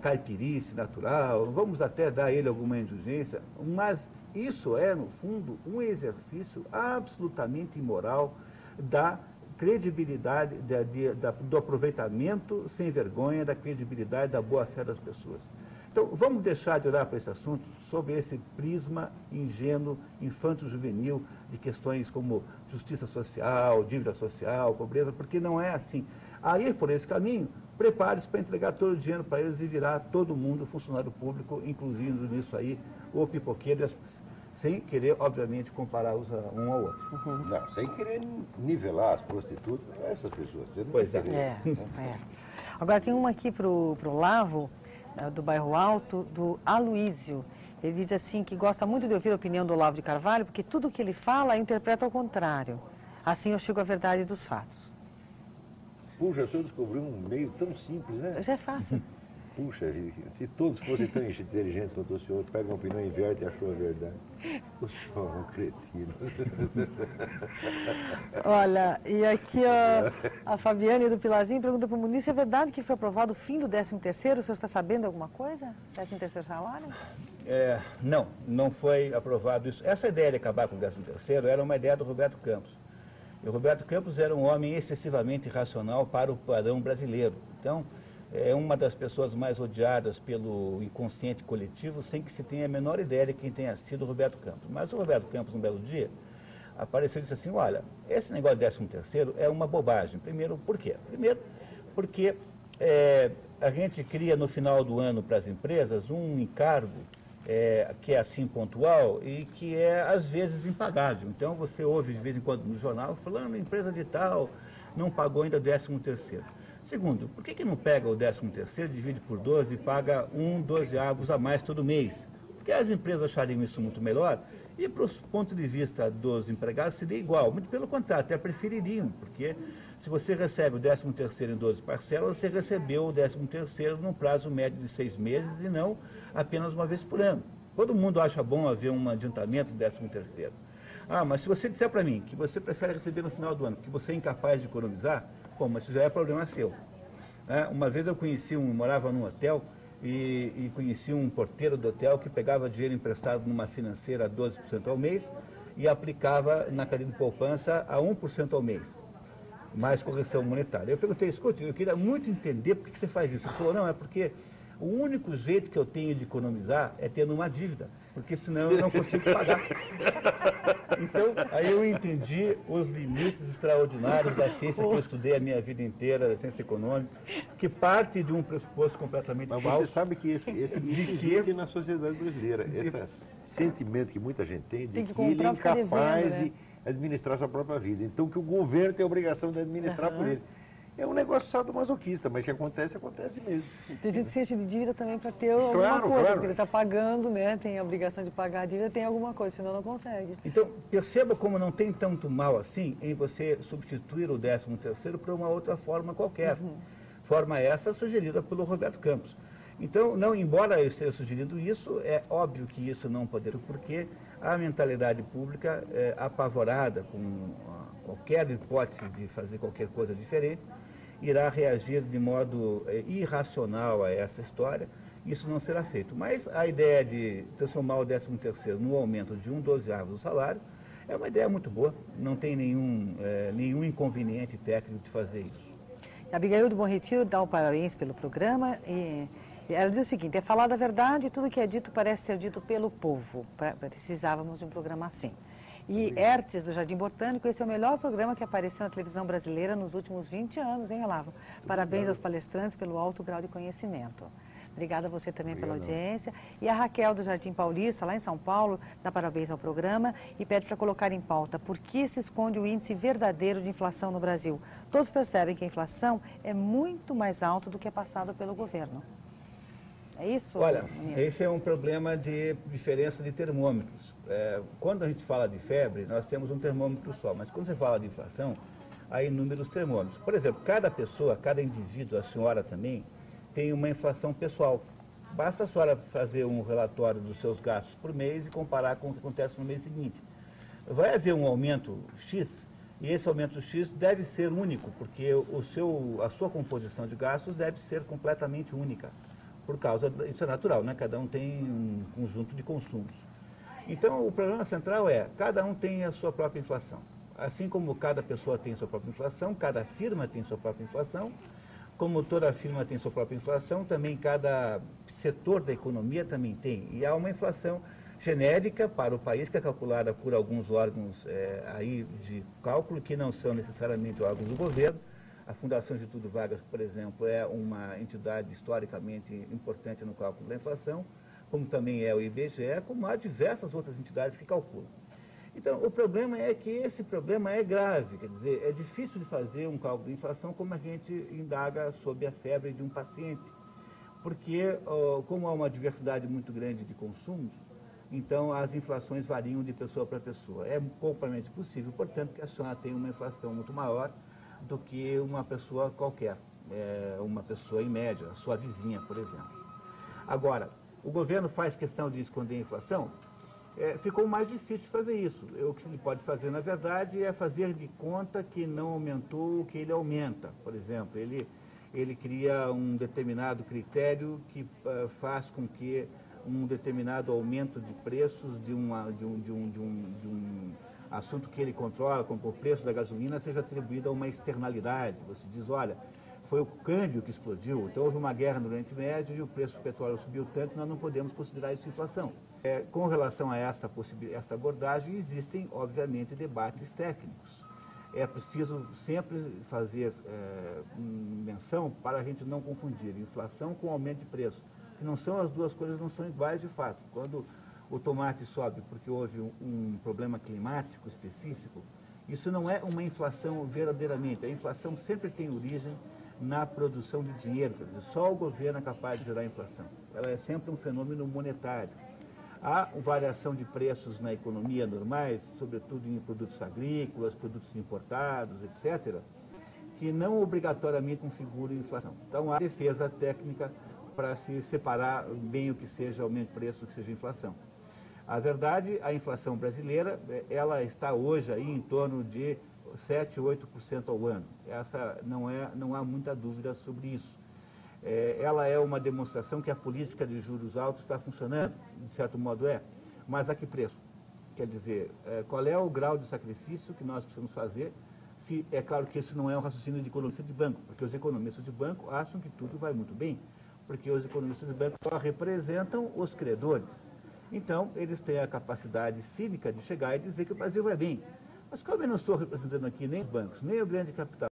S3: caipirice natural, vamos até dar a ele alguma indulgência, mas isso é, no fundo, um exercício absolutamente imoral da credibilidade, do aproveitamento sem vergonha, da credibilidade, da boa-fé das pessoas. Então, vamos deixar de olhar para esse assunto sob esse prisma ingênuo, infanto-juvenil, de questões como justiça social, dívida social, pobreza, porque não é assim. A ir por esse caminho, prepare-se para entregar todo o dinheiro para eles e virar todo mundo funcionário público, incluindo nisso aí o pipoqueiro, sem querer, obviamente, compará-los um ao outro.
S2: Não, sem querer nivelar as prostitutas, essas pessoas.
S3: Pois é.
S1: Agora tem uma aqui para o Olavo, do Bairro Alto, do Aloísio. Ele diz assim que gosta muito de ouvir a opinião do Olavo de Carvalho, porque tudo que ele fala interpreta ao contrário. Assim eu chego à verdade dos fatos.
S2: Puxa, o senhor descobriu um meio tão simples, né?
S1: Já é fácil.
S2: Puxa, se todos fossem tão inteligentes quanto o senhor, pega uma opinião, inverte e achou a verdade. O senhor é um cretino.
S1: Olha, e aqui a Fabiane do Pilarzinho pergunta para o Muniz se é verdade que foi aprovado o fim do 13º. O senhor está sabendo alguma coisa? 13º salário?
S3: Não foi aprovado isso. Essa ideia de acabar com o 13º era uma ideia do Roberto Campos. E o Roberto Campos era um homem excessivamente racional para o padrão brasileiro. Então, é uma das pessoas mais odiadas pelo inconsciente coletivo, sem que se tenha a menor ideia de quem tenha sido o Roberto Campos. Mas o Roberto Campos, um belo dia, apareceu e disse assim, olha, esse negócio de 13º é uma bobagem. Primeiro, por quê? Primeiro, porque a gente cria no final do ano para as empresas um encargo que é assim pontual e que é às vezes impagável. Então você ouve de vez em quando no jornal falando, empresa de tal não pagou ainda o 13º. Segundo, por que não pega o 13º, divide por 12 e paga 12º a mais todo mês? Porque as empresas achariam isso muito melhor e, para o ponto de vista dos empregados, seria igual. Muito pelo contrário, até prefeririam, porque se você recebe o 13º em 12 parcelas, você recebeu o 13º num prazo médio de 6 meses e não apenas uma vez por ano. Todo mundo acha bom haver um adiantamento do 13º. Ah, mas se você disser para mim que você prefere receber no final do ano, que você é incapaz de economizar, bom, mas isso já é problema seu. Uma vez eu morava num hotel e conheci um porteiro do hotel que pegava dinheiro emprestado numa financeira a 12% ao mês e aplicava na cadeia de poupança a 1% ao mês, mais correção monetária. Eu perguntei, escute, eu queria muito entender por que você faz isso. Ele falou, não, é porque o único jeito que eu tenho de economizar é tendo uma dívida, porque senão eu não consigo pagar. Então, aí eu entendi os limites extraordinários da ciência que eu estudei a minha vida inteira, da ciência econômica, que parte de um pressuposto completamente falso.
S2: Mas você sabe que isso existe na sociedade brasileira. Esse sentimento que muita gente tem de que ele é incapaz de administrar sua própria vida. Então, que o governo tem a obrigação de administrar por ele. É um negócio sadomasoquista, mas que acontece, acontece mesmo.
S1: Tem gente que se enche de dívida também para ter alguma coisa, porque ele está pagando, né? Tem a obrigação de pagar a dívida, tem alguma coisa, senão não consegue.
S3: Então, perceba como não tem tanto mal assim em você substituir o 13º por uma outra forma qualquer. Forma essa sugerida pelo Roberto Campos. Então, não, embora eu esteja sugerindo isso, é óbvio que isso não poderia, porque a mentalidade pública é apavorada com qualquer hipótese de fazer qualquer coisa diferente, irá reagir de modo irracional a essa história. Isso não será feito. Mas a ideia de transformar o 13º no aumento de 1/12 do salário é uma ideia muito boa. Não tem nenhum inconveniente técnico de fazer isso.
S1: A Abigail do Bom Retiro dá o parabéns pelo programa e ela diz o seguinte: é falar da verdade, tudo que é dito parece ser dito pelo povo. Precisávamos de um programa assim. E Hertes, do Jardim Botânico, esse é o melhor programa que apareceu na televisão brasileira nos últimos 20 anos, hein, Olavo? Parabéns aos palestrantes pelo alto grau de conhecimento. Obrigada a você também pela audiência. E a Raquel, do Jardim Paulista, lá em São Paulo, dá parabéns ao programa e pede para colocar em pauta por que se esconde o índice verdadeiro de inflação no Brasil. Todos percebem que a inflação é muito mais alta do que é passado pelo governo. É isso?
S3: Olha,
S1: menino?
S3: esse é um problema de diferença de termômetros. Quando a gente fala de febre, nós temos um termômetro só, mas quando você fala de inflação, há inúmeros termômetros. Por exemplo, cada pessoa, cada indivíduo, a senhora também, tem uma inflação pessoal. Basta a senhora fazer um relatório dos seus gastos por mês e comparar com o que acontece no mês seguinte. Vai haver um aumento X, e esse aumento X deve ser único, porque a sua composição de gastos deve ser completamente única. Por causa, isso é natural, né? Cada um tem um conjunto de consumos. Então, o problema central é, cada um tem a sua própria inflação. Assim como cada pessoa tem sua própria inflação, cada firma tem sua própria inflação, como toda firma tem sua própria inflação, também cada setor da economia também tem. E há uma inflação genérica para o país, que é calculada por alguns órgãos aí de cálculo, que não são necessariamente órgãos do governo. A Fundação Getúlio Vargas, por exemplo, é uma entidade historicamente importante no cálculo da inflação, como também é o IBGE, como há diversas outras entidades que calculam. Então, o problema é que esse problema é grave, quer dizer, é difícil de fazer um cálculo de inflação como a gente indaga sobre a febre de um paciente, porque, como há uma diversidade muito grande de consumos, então as inflações variam de pessoa para pessoa. É completamente possível, portanto, que a senhora tenha uma inflação muito maior do que uma pessoa qualquer, uma pessoa em média, a sua vizinha, por exemplo. Agora, o governo faz questão de esconder a inflação? Ficou mais difícil de fazer isso. O que ele pode fazer, na verdade, é fazer de conta que não aumentou o que ele aumenta. Por exemplo, ele cria um determinado critério que faz com que um determinado aumento de preços de um assunto que ele controla, como o preço da gasolina, seja atribuído a uma externalidade. Você diz, olha, foi o câmbio que explodiu, então houve uma guerra no Oriente Médio e o preço do petróleo subiu tanto, nós não podemos considerar isso inflação. Com relação a esta abordagem, existem, obviamente, debates técnicos. É preciso sempre fazer menção para a gente não confundir inflação com aumento de preço, que não são as duas coisas, não são iguais de fato. Quando o tomate sobe porque houve um problema climático específico, isso não é uma inflação verdadeiramente. A inflação sempre tem origem na produção de dinheiro. Quer dizer, só o governo é capaz de gerar inflação. Ela é sempre um fenômeno monetário. Há variação de preços na economia normais, sobretudo em produtos agrícolas, produtos importados, etc., que não obrigatoriamente configuram inflação. Então, há defesa técnica para se separar bem o que seja aumento de preço, o que seja inflação. A verdade, a inflação brasileira, ela está hoje aí em torno de 7, 8% ao ano. Não há muita dúvida sobre isso. Ela é uma demonstração que a política de juros altos está funcionando, de certo modo mas a que preço? Quer dizer, qual é o grau de sacrifício que nós precisamos fazer? É claro que esse não é um raciocínio de economista de banco, porque os economistas de banco acham que tudo vai muito bem, porque os economistas de banco só representam os credores. Então, eles têm a capacidade cívica de chegar e dizer que o Brasil vai bem. Mas como eu não estou representando aqui nem os bancos, nem o grande capital,